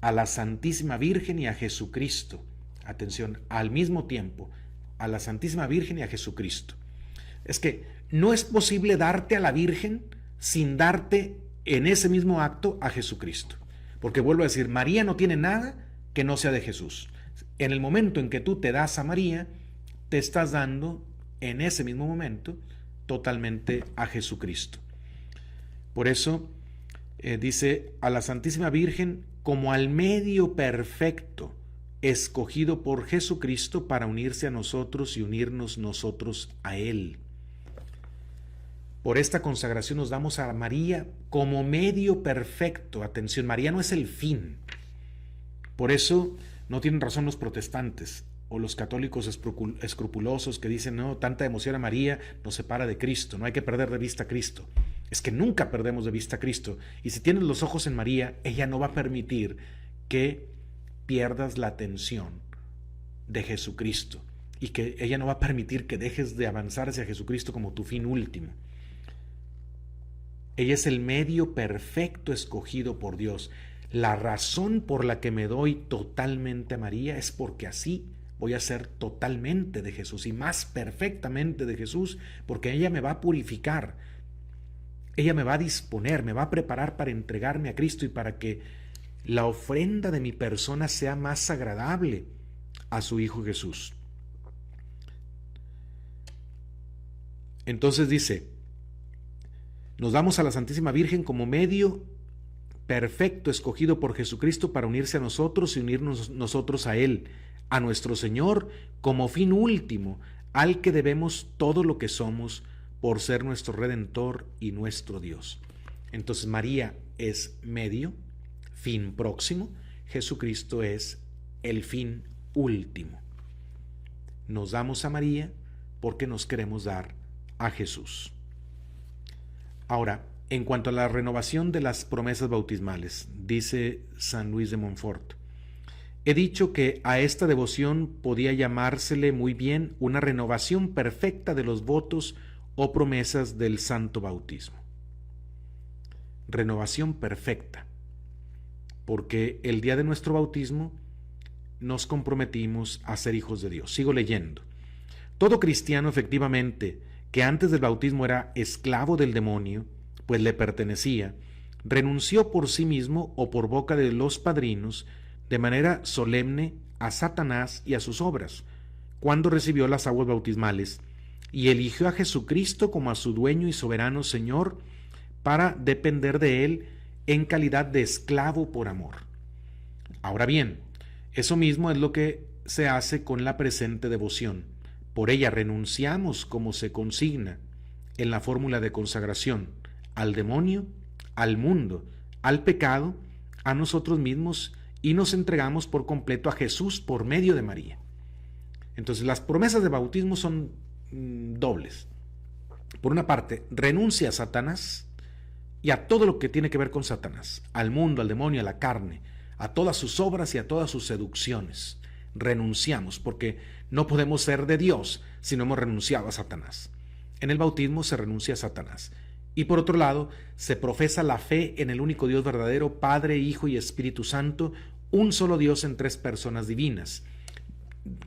a la Santísima Virgen y a Jesucristo. Atención, al mismo tiempo a la Santísima Virgen y a Jesucristo. Es que no es posible darte a la Virgen sin darte en ese mismo acto a Jesucristo. Porque vuelvo a decir, María no tiene nada que no sea de Jesús. En el momento en que tú te das a María, te estás dando en ese mismo momento totalmente a Jesucristo. Por eso dice a la Santísima Virgen como al medio perfecto escogido por Jesucristo para unirse a nosotros y unirnos nosotros a Él. Por esta consagración nos damos a María como medio perfecto. Atención, María no es el fin. Por eso no tienen razón los protestantes o los católicos escrupulosos que dicen, no, tanta devoción a María nos separa de Cristo, no hay que perder de vista a Cristo. Es que nunca perdemos de vista a Cristo. Y si tienes los ojos en María, ella no va a permitir que pierdas la atención de Jesucristo, y que ella no va a permitir que dejes de avanzar hacia Jesucristo como tu fin último. Ella es el medio perfecto escogido por Dios. La razón por la que me doy totalmente a María es porque así voy a ser totalmente de Jesús y más perfectamente de Jesús, porque ella me va a purificar, ella me va a disponer, me va a preparar para entregarme a Cristo y para que la ofrenda de mi persona sea más agradable a su Hijo Jesús. Entonces dice, nos damos a la Santísima Virgen como medio perfecto escogido por Jesucristo para unirse a nosotros y unirnos nosotros a Él, a nuestro Señor, como fin último, al que debemos todo lo que somos por ser nuestro Redentor y nuestro Dios. Entonces María es medio, fin próximo, Jesucristo es el fin último. Nos damos a María porque nos queremos dar a Jesús. Ahora, en cuanto a la renovación de las promesas bautismales, dice San Luis de Montfort, he dicho que a esta devoción podía llamársele muy bien una renovación perfecta de los votos o promesas del santo bautismo. Renovación perfecta, porque el día de nuestro bautismo nos comprometimos a ser hijos de Dios. Sigo leyendo. Todo cristiano, efectivamente, que antes del bautismo era esclavo del demonio, pues le pertenecía, renunció por sí mismo o por boca de los padrinos de manera solemne a Satanás y a sus obras, cuando recibió las aguas bautismales, y eligió a Jesucristo como a su dueño y soberano Señor para depender de él en calidad de esclavo por amor. Ahora bien, eso mismo es lo que se hace con la presente devoción. Por ella renunciamos, como se consigna en la fórmula de consagración, al demonio, al mundo, al pecado, a nosotros mismos, y nos entregamos por completo a Jesús por medio de María. Entonces las promesas de bautismo son dobles. Por una parte, renuncia a Satanás y a todo lo que tiene que ver con Satanás, al mundo, al demonio, a la carne, a todas sus obras y a todas sus seducciones. Renunciamos porque no podemos ser de Dios si no hemos renunciado a Satanás. En el bautismo se renuncia a Satanás. Y por otro lado, se profesa la fe en el único Dios verdadero, Padre, Hijo y Espíritu Santo, un solo Dios en tres personas divinas.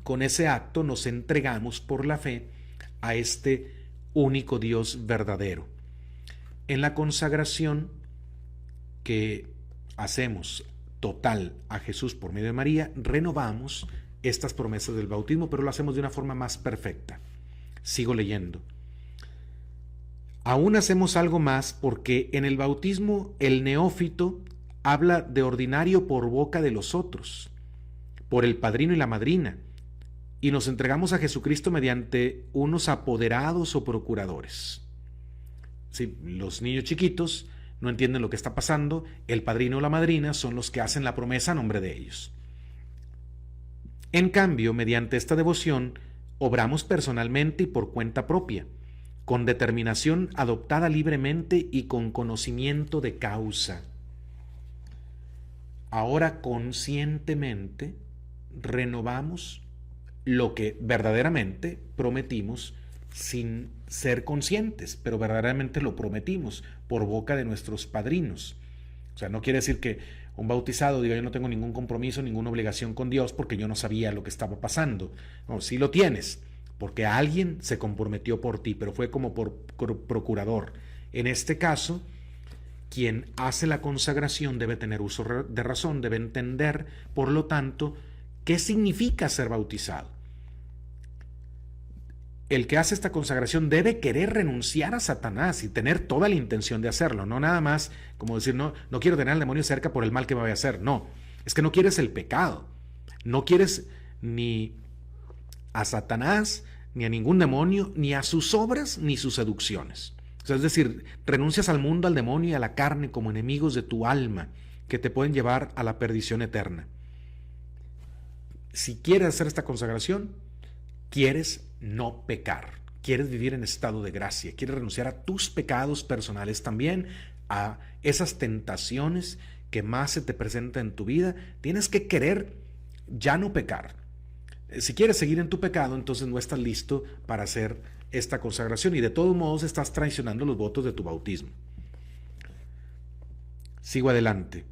Con ese acto nos entregamos por la fe a este único Dios verdadero. En la consagración que hacemos total a Jesús por medio de María, renovamos estas promesas del bautismo, pero lo hacemos de una forma más perfecta. Sigo leyendo. Aún hacemos algo más porque en el bautismo el neófito habla de ordinario por boca de los otros, por el padrino y la madrina, y nos entregamos a Jesucristo mediante unos apoderados o procuradores. Sí, los niños chiquitos no entienden lo que está pasando, el padrino o la madrina son los que hacen la promesa a nombre de ellos. En cambio, mediante esta devoción, obramos personalmente y por cuenta propia, con determinación adoptada libremente y con conocimiento de causa. Ahora conscientemente renovamos lo que verdaderamente prometimos sin ser conscientes, pero verdaderamente lo prometimos por boca de nuestros padrinos. O sea, no quiere decir que un bautizado diga yo no tengo ningún compromiso, ninguna obligación con Dios porque yo no sabía lo que estaba pasando. No, sí lo tienes, porque alguien se comprometió por ti, pero fue como por procurador. En este caso, quien hace la consagración debe tener uso de razón, debe entender, por lo tanto, qué significa ser bautizado. El que hace esta consagración debe querer renunciar a Satanás y tener toda la intención de hacerlo, no nada más como decir, no quiero tener al demonio cerca por el mal que me vaya a hacer. No, es que no quieres el pecado, no quieres ni a Satanás, ni a ningún demonio, ni a sus obras, ni sus seducciones. O sea, es decir, renuncias al mundo, al demonio y a la carne como enemigos de tu alma que te pueden llevar a la perdición eterna. Si quieres hacer esta consagración, quieres no pecar, quieres vivir en estado de gracia, quieres renunciar a tus pecados personales también, a esas tentaciones que más se te presentan en tu vida, tienes que querer ya no pecar. Si quieres seguir en tu pecado, entonces no estás listo para hacer esta consagración y de todos modos estás traicionando los votos de tu bautismo. Sigo adelante.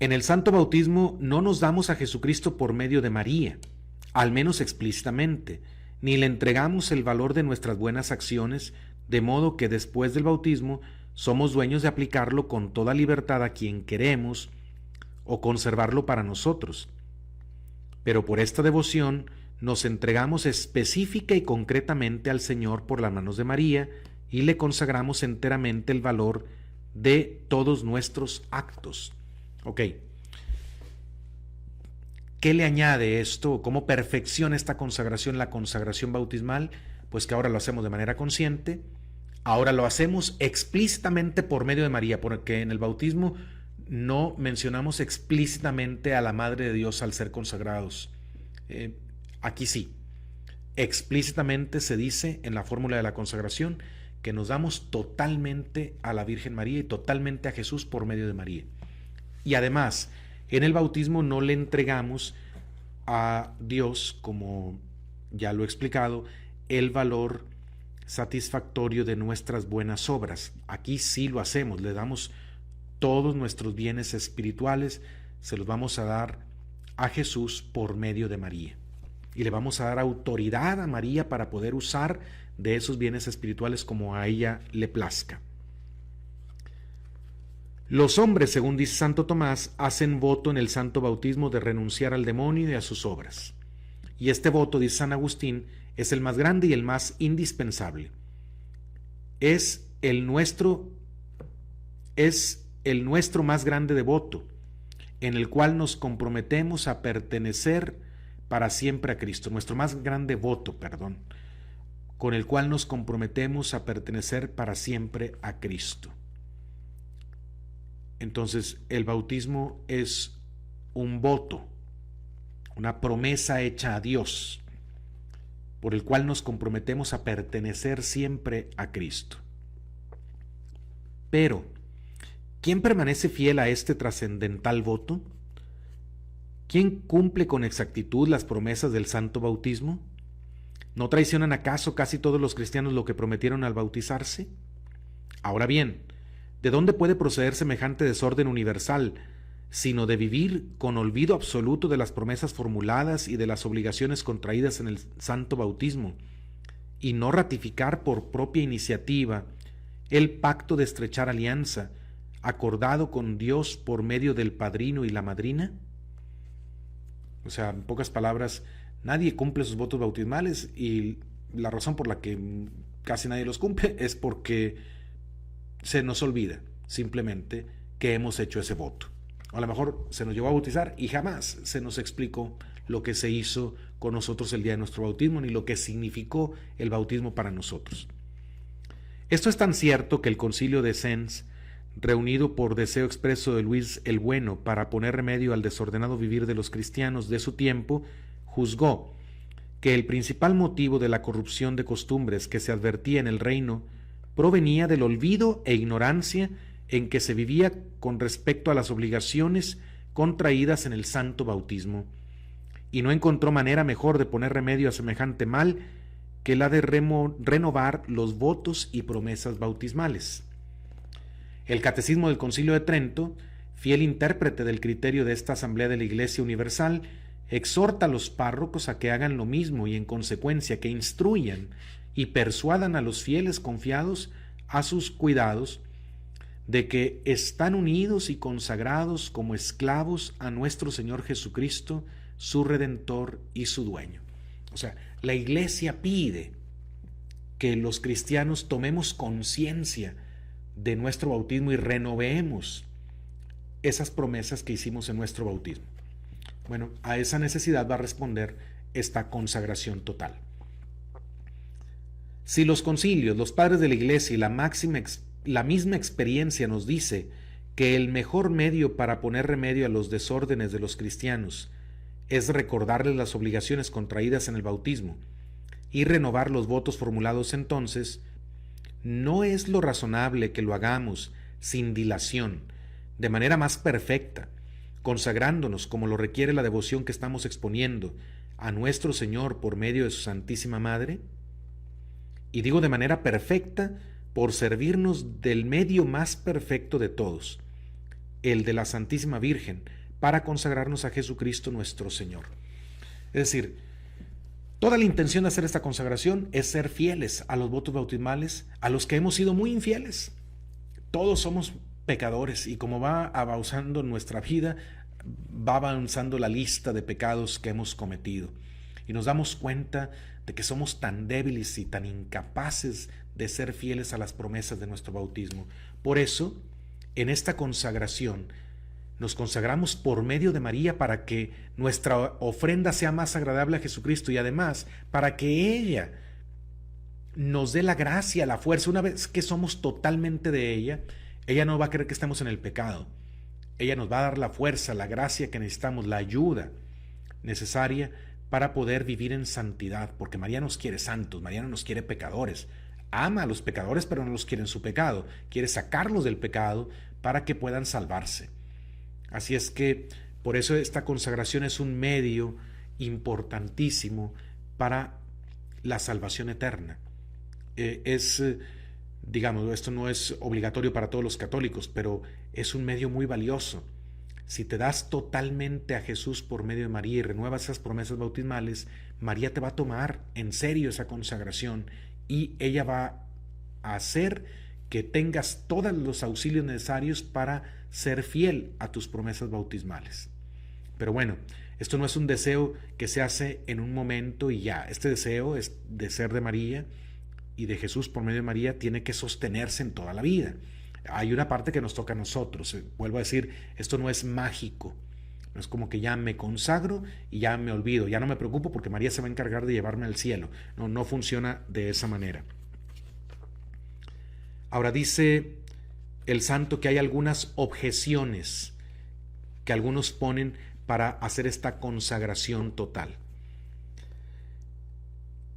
En el santo bautismo no nos damos a Jesucristo por medio de María, al menos explícitamente, ni le entregamos el valor de nuestras buenas acciones, de modo que después del bautismo somos dueños de aplicarlo con toda libertad a quien queremos o conservarlo para nosotros. Pero por esta devoción nos entregamos específica y concretamente al Señor por las manos de María y le consagramos enteramente el valor de todos nuestros actos. Ok. ¿Qué le añade esto? ¿Cómo perfecciona esta consagración, la consagración bautismal? Pues que ahora lo hacemos de manera consciente, ahora lo hacemos explícitamente por medio de María, porque en el bautismo no mencionamos explícitamente a la Madre de Dios al ser consagrados. Aquí sí, explícitamente se dice en la fórmula de la consagración que nos damos totalmente a la Virgen María y totalmente a Jesús por medio de María. Y además, en el bautismo no le entregamos a Dios, como ya lo he explicado, el valor satisfactorio de nuestras buenas obras. Aquí sí lo hacemos, le damos todos nuestros bienes espirituales, se los vamos a dar a Jesús por medio de María. Y le vamos a dar autoridad a María para poder usar de esos bienes espirituales como a ella le plazca. Los hombres, según dice Santo Tomás, hacen voto en el santo bautismo de renunciar al demonio y a sus obras. Y este voto, dice San Agustín, es el más grande y el más indispensable. Es el nuestro más grande devoto, en el cual nos comprometemos a pertenecer para siempre a Cristo. Nuestro más grande voto, con el cual nos comprometemos a pertenecer para siempre a Cristo. Entonces, el bautismo es un voto, una promesa hecha a Dios, por el cual nos comprometemos a pertenecer siempre a Cristo. Pero, ¿quién permanece fiel a este trascendental voto? ¿Quién cumple con exactitud las promesas del santo bautismo? ¿No traicionan acaso casi todos los cristianos lo que prometieron al bautizarse? Ahora bien, ¿de dónde puede proceder semejante desorden universal, sino de vivir con olvido absoluto de las promesas formuladas y de las obligaciones contraídas en el santo bautismo, y no ratificar por propia iniciativa el pacto de estrechar alianza, acordado con Dios por medio del padrino y la madrina? O sea, en pocas palabras, nadie cumple sus votos bautismales, y la razón por la que casi nadie los cumple es porque se nos olvida simplemente que hemos hecho ese voto. A lo mejor se nos llevó a bautizar y jamás se nos explicó lo que se hizo con nosotros el día de nuestro bautismo, ni lo que significó el bautismo para nosotros. Esto es tan cierto que el Concilio de Sens, reunido por deseo expreso de Luis el Bueno para poner remedio al desordenado vivir de los cristianos de su tiempo, juzgó que el principal motivo de la corrupción de costumbres que se advertía en el reino provenía del olvido e ignorancia en que se vivía con respecto a las obligaciones contraídas en el santo bautismo, y no encontró manera mejor de poner remedio a semejante mal que la de renovar los votos y promesas bautismales. El Catecismo del Concilio de Trento, fiel intérprete del criterio de esta Asamblea de la Iglesia Universal, exhorta a los párrocos a que hagan lo mismo y, en consecuencia, que instruyan y persuadan a los fieles confiados a sus cuidados de que están unidos y consagrados como esclavos a nuestro Señor Jesucristo, su Redentor y su Dueño. O sea, la Iglesia pide que los cristianos tomemos conciencia de nuestro bautismo y renovemos esas promesas que hicimos en nuestro bautismo. Bueno, a esa necesidad va a responder esta consagración total. Si los concilios, los padres de la Iglesia y la misma experiencia nos dice que el mejor medio para poner remedio a los desórdenes de los cristianos es recordarles las obligaciones contraídas en el bautismo y renovar los votos formulados entonces, ¿no es lo razonable que lo hagamos sin dilación, de manera más perfecta, consagrándonos como lo requiere la devoción que estamos exponiendo a nuestro Señor por medio de su Santísima Madre? Y digo de manera perfecta por servirnos del medio más perfecto de todos, el de la Santísima Virgen, para consagrarnos a Jesucristo nuestro Señor. Es decir, toda la intención de hacer esta consagración es ser fieles a los votos bautismales, a los que hemos sido muy infieles. Todos somos pecadores, y como va avanzando nuestra vida, va avanzando la lista de pecados que hemos cometido, y nos damos cuenta de que somos tan débiles y tan incapaces de ser fieles a las promesas de nuestro bautismo. Por eso, en esta consagración, nos consagramos por medio de María para que nuestra ofrenda sea más agradable a Jesucristo, y además para que ella nos dé la gracia, la fuerza. Una vez que somos totalmente de ella, ella no va a querer que estemos en el pecado. Ella nos va a dar la fuerza, la gracia que necesitamos, la ayuda necesaria para poder vivir en santidad, porque María nos quiere santos, María no nos quiere pecadores. ama a los pecadores, pero no los quiere en su pecado. Quiere sacarlos del pecado para que puedan salvarse. Así es que por eso esta consagración es un medio importantísimo para la salvación eterna. Digamos, esto no es obligatorio para todos los católicos, pero es un medio muy valioso. Si te das totalmente a Jesús por medio de María y renuevas esas promesas bautismales, María te va a tomar en serio esa consagración y ella va a hacer que tengas todos los auxilios necesarios para ser fiel a tus promesas bautismales. Pero bueno, esto no es un deseo que se hace en un momento y ya. Este deseo es de ser de María y de Jesús por medio de María tiene que sostenerse en toda la vida. Hay una parte que nos toca a nosotros. Vuelvo a decir, esto no es mágico. No es como que ya me consagro y ya me olvido, ya no me preocupo porque María se va a encargar de llevarme al cielo. No, no funciona de esa manera. Ahora dice el santo que hay algunas objeciones que algunos ponen para hacer esta consagración total.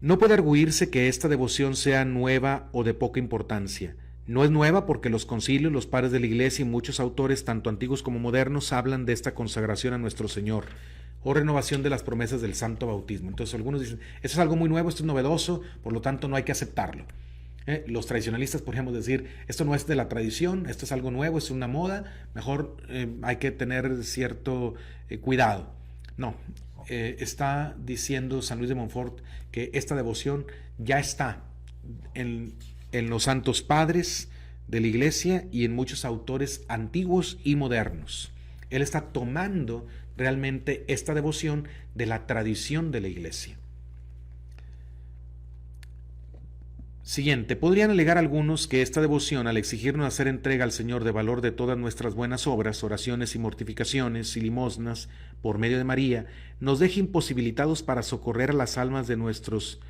No puede arguirse que esta devoción sea nueva o de poca importancia. No es nueva porque los concilios, los padres de la Iglesia y muchos autores, tanto antiguos como modernos, hablan de esta consagración a nuestro Señor o renovación de las promesas del santo bautismo. Entonces algunos dicen, esto es algo muy nuevo, esto es novedoso, por lo tanto no hay que aceptarlo. Los tradicionalistas podríamos decir, esto no es de la tradición, esto es algo nuevo, es una moda, mejor hay que tener cierto cuidado. No, está diciendo San Luis de Montfort que esta devoción ya está en los santos padres de la Iglesia y en muchos autores antiguos y modernos. Él está tomando realmente esta devoción de la tradición de la Iglesia. Siguiente, podrían alegar algunos que esta devoción, al exigirnos hacer entrega al Señor de valor de todas nuestras buenas obras, oraciones y mortificaciones y limosnas por medio de María, nos deja imposibilitados para socorrer a las almas de nuestros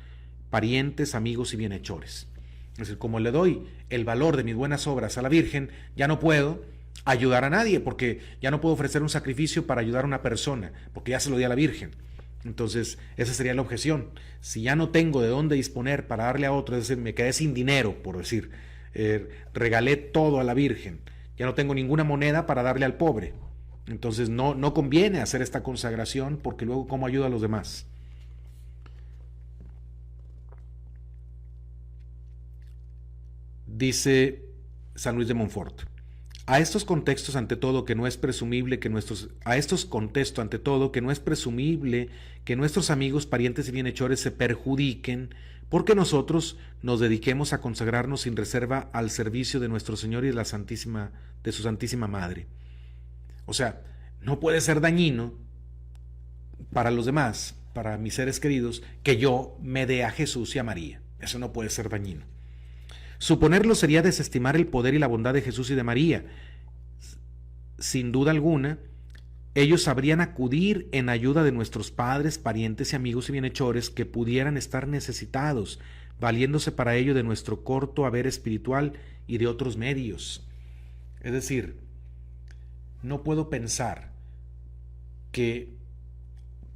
parientes, amigos y bienhechores. Es decir, como le doy el valor de mis buenas obras a la Virgen, ya no puedo ayudar a nadie, porque ya no puedo ofrecer un sacrificio para ayudar a una persona, porque ya se lo di a la Virgen. Entonces, esa sería la objeción. Si ya no tengo de dónde disponer para darle a otro, es decir, me quedé sin dinero, por decir, regalé todo a la Virgen, ya no tengo ninguna moneda para darle al pobre. Entonces, no conviene hacer esta consagración, porque luego, ¿cómo ayuda a los demás? Dice San Luis de Montfort, a estos contextos ante todo que no es presumible que nuestros amigos, parientes y bienhechores se perjudiquen porque nosotros nos dediquemos a consagrarnos sin reserva al servicio de nuestro Señor y de su Santísima Madre. O sea, no puede ser dañino para los demás, para mis seres queridos, que yo me dé a Jesús y a María. Eso no puede ser dañino. Suponerlo sería desestimar el poder y la bondad de Jesús y de María. Sin duda alguna, ellos sabrían acudir en ayuda de nuestros padres, parientes y amigos y bienhechores que pudieran estar necesitados, valiéndose para ello de nuestro corto haber espiritual y de otros medios. Es decir, no puedo pensar que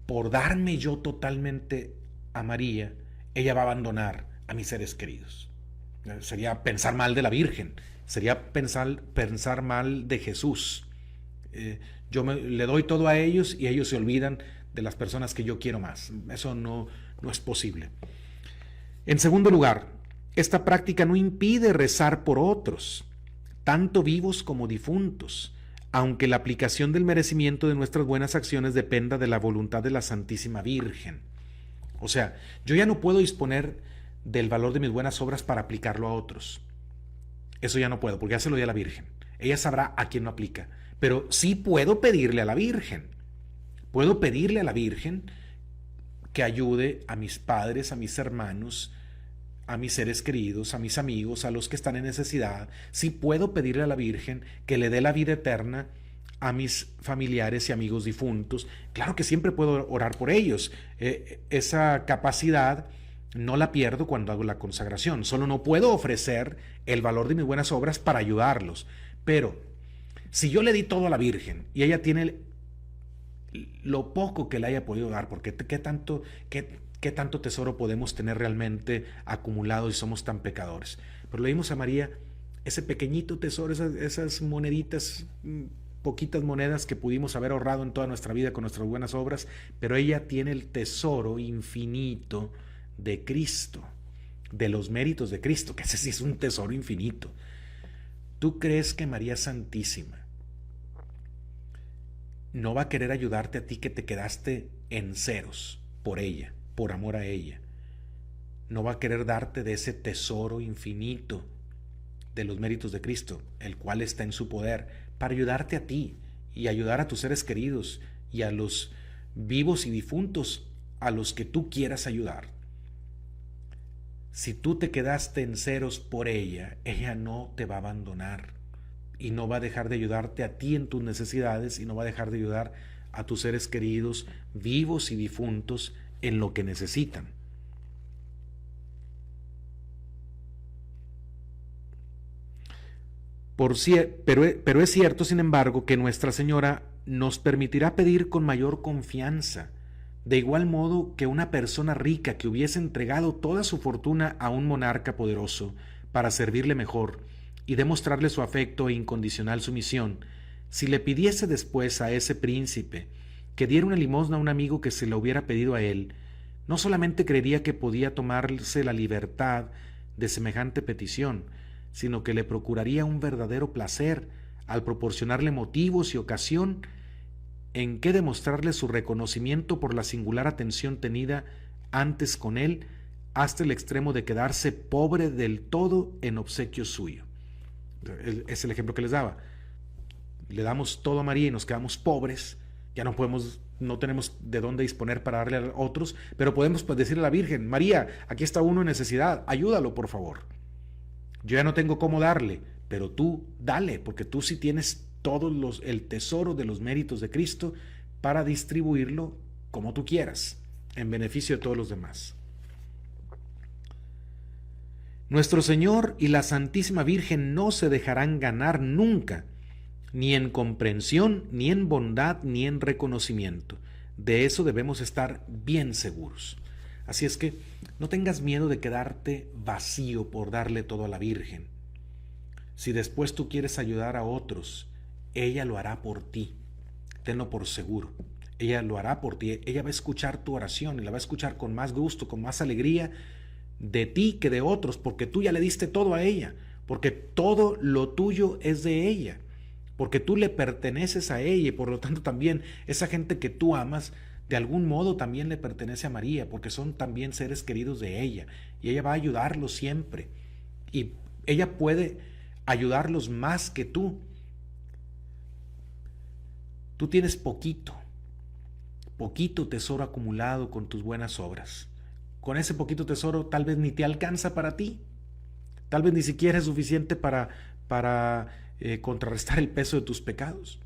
por darme yo totalmente a María, ella va a abandonar a mis seres queridos. Sería pensar mal de la Virgen, sería pensar mal de Jesús. Yo le doy todo a ellos y ellos se olvidan de las personas que yo quiero más. Eso no es posible. En segundo lugar, esta práctica no impide rezar por otros, tanto vivos como difuntos, aunque la aplicación del merecimiento de nuestras buenas acciones dependa de la voluntad de la Santísima Virgen. O sea, yo ya no puedo disponer del valor de mis buenas obras para aplicarlo a otros. Eso ya no puedo, porque ya se lo di a la Virgen. Ella sabrá a quién lo aplica. Pero sí puedo pedirle a la Virgen. Puedo pedirle a la Virgen que ayude a mis padres, a mis hermanos, a mis seres queridos, a mis amigos, a los que están en necesidad. Sí puedo pedirle a la Virgen que le dé la vida eterna a mis familiares y amigos difuntos. Claro que siempre puedo orar por ellos. Esa capacidad no la pierdo cuando hago la consagración. Solo no puedo ofrecer el valor de mis buenas obras para ayudarlos. Pero si yo le di todo a la Virgen y ella tiene lo poco que le haya podido dar, porque qué qué tanto tesoro podemos tener realmente acumulado si somos tan pecadores. Pero le dimos a María ese pequeñito tesoro, esas moneditas, poquitas monedas que pudimos haber ahorrado en toda nuestra vida con nuestras buenas obras, pero ella tiene el tesoro infinito de Cristo, de los méritos de Cristo, que ese sí es un tesoro infinito. ¿Tú crees que María Santísima no va a querer ayudarte a ti que te quedaste en ceros por ella, por amor a ella? ¿No va a querer darte de ese tesoro infinito de los méritos de Cristo, el cual está en su poder, para ayudarte a ti y ayudar a tus seres queridos y a los vivos y difuntos a los que tú quieras ayudar? Si tú te quedaste en ceros por ella, ella no te va a abandonar y no va a dejar de ayudarte a ti en tus necesidades y no va a dejar de ayudar a tus seres queridos, vivos y difuntos, en lo que necesitan. Pero es cierto, sin embargo, que Nuestra Señora nos permitirá pedir con mayor confianza, de igual modo que una persona rica que hubiese entregado toda su fortuna a un monarca poderoso para servirle mejor y demostrarle su afecto e incondicional sumisión, si le pidiese después a ese príncipe que diera una limosna a un amigo que se la hubiera pedido a él, no solamente creería que podía tomarse la libertad de semejante petición, sino que le procuraría un verdadero placer al proporcionarle motivos y ocasión en que demostrarle su reconocimiento por la singular atención tenida antes con él, hasta el extremo de quedarse pobre del todo en obsequio suyo. Es el ejemplo que les daba. Le damos todo a María y nos quedamos pobres, ya no tenemos de dónde disponer para darle a otros, pero podemos decirle a la Virgen: María, aquí está uno en necesidad, ayúdalo por favor. Yo ya no tengo cómo darle, pero tú dale, porque tú sí tienes el tesoro de los méritos de Cristo para distribuirlo como tú quieras, en beneficio de todos los demás. Nuestro Señor y la Santísima Virgen no se dejarán ganar nunca, ni en comprensión, ni en bondad, ni en reconocimiento. De eso debemos estar bien seguros. Así es que no tengas miedo de quedarte vacío por darle todo a la Virgen. Si después tú quieres ayudar a otros, ella lo hará por ti. Tenlo por seguro. Ella lo hará por ti. Ella va a escuchar tu oración y la va a escuchar con más gusto, con más alegría de ti que de otros, porque tú ya le diste todo a ella, porque todo lo tuyo es de ella, porque tú le perteneces a ella y por lo tanto también esa gente que tú amas de algún modo también le pertenece a María, porque son también seres queridos de ella y ella va a ayudarlos siempre y ella puede ayudarlos más que tú. Tú tienes poquito tesoro acumulado con tus buenas obras. Con ese poquito tesoro tal vez ni te alcanza para ti, tal vez ni siquiera es suficiente para contrarrestar el peso de tus pecados.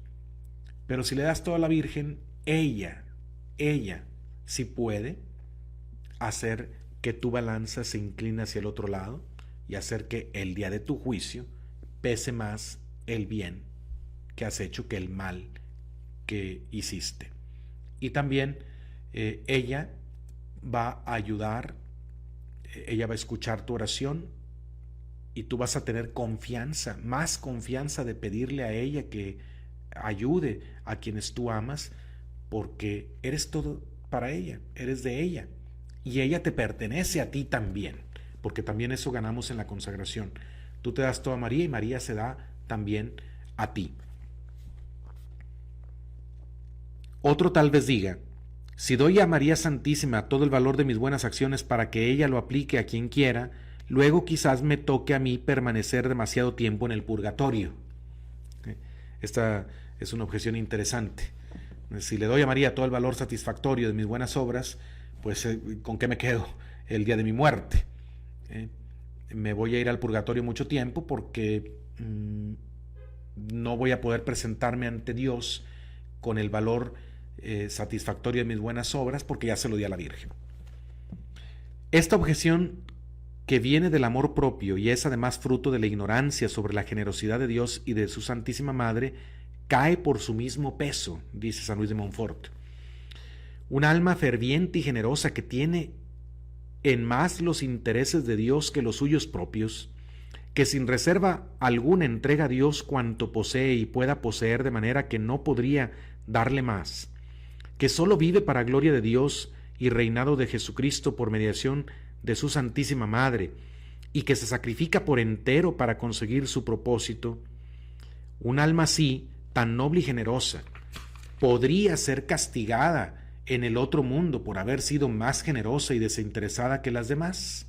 Pero si le das todo a la Virgen, ella sí puede hacer que tu balanza se incline hacia el otro lado y hacer que el día de tu juicio pese más el bien que has hecho que el mal que hiciste. Y también ella va a ayudar, ella va a escuchar tu oración y tú vas a tener confianza, más confianza de pedirle a ella que ayude a quienes tú amas, porque eres todo para ella, eres de ella y ella te pertenece a ti también, porque también eso ganamos en la consagración. Tú te das todo a María y María se da también a ti. Otro tal vez diga: si doy a María Santísima todo el valor de mis buenas acciones para que ella lo aplique a quien quiera, luego quizás me toque a mí permanecer demasiado tiempo en el purgatorio. Esta es una objeción interesante. Si le doy a María todo el valor satisfactorio de mis buenas obras, pues ¿con qué me quedo el día de mi muerte? Me voy a ir al purgatorio mucho tiempo porque no voy a poder presentarme ante Dios con el valor satisfactorio de mis buenas obras porque ya se lo di a la Virgen. Esta objeción, que viene del amor propio y es además fruto de la ignorancia sobre la generosidad de Dios y de su Santísima Madre, cae por su mismo peso, dice San Luis de Montfort. Un alma ferviente y generosa que tiene en más los intereses de Dios que los suyos propios, que sin reserva alguna entrega a Dios cuanto posee y pueda poseer de manera que no podría darle más, que sólo vive para gloria de Dios y reinado de Jesucristo por mediación de su Santísima Madre, y que se sacrifica por entero para conseguir su propósito, un alma así, tan noble y generosa, podría ser castigada en el otro mundo por haber sido más generosa y desinteresada que las demás.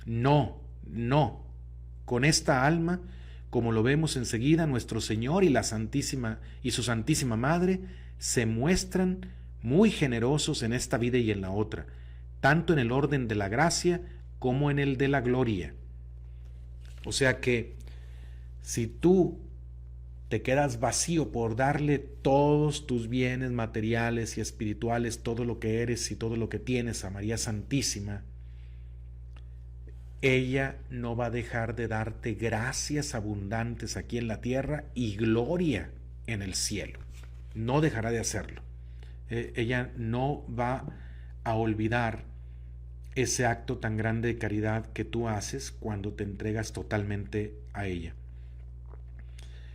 No, no. Con esta alma, como lo vemos enseguida, nuestro Señor y su Santísima Madre se muestran muy generosos en esta vida y en la otra, tanto en el orden de la gracia como en el de la gloria. O sea que si tú te quedas vacío por darle todos tus bienes materiales y espirituales, todo lo que eres y todo lo que tienes a María Santísima, ella no va a dejar de darte gracias abundantes aquí en la tierra y gloria en el cielo. No dejará de hacerlo. Ella no va a olvidar ese acto tan grande de caridad que tú haces cuando te entregas totalmente a ella.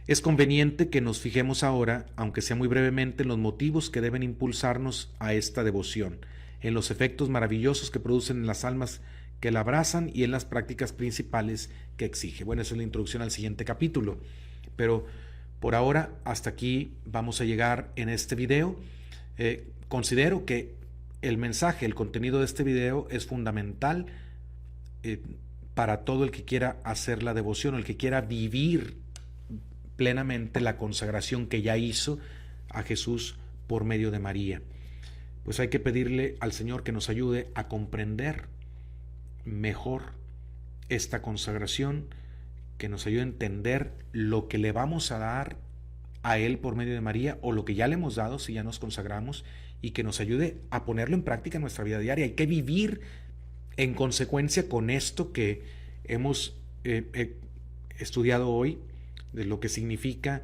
Es conveniente que nos fijemos ahora, aunque sea muy brevemente, en los motivos que deben impulsarnos a esta devoción, en los efectos maravillosos que producen en las almas que la abrazan y en las prácticas principales que exige. Bueno, esa es la introducción al siguiente capítulo, pero por ahora hasta aquí vamos a llegar en este video. Considero que el mensaje, el contenido de este video es fundamental para todo el que quiera hacer la devoción, el que quiera vivir plenamente la consagración que ya hizo a Jesús por medio de María. Pues hay que pedirle al Señor que nos ayude a comprender mejor esta consagración, que nos ayude a entender lo que le vamos a dar a Él por medio de María, o lo que ya le hemos dado si ya nos consagramos, y que nos ayude a ponerlo en práctica en nuestra vida diaria. Hay que vivir en consecuencia con esto que hemos estudiado hoy, de lo que significa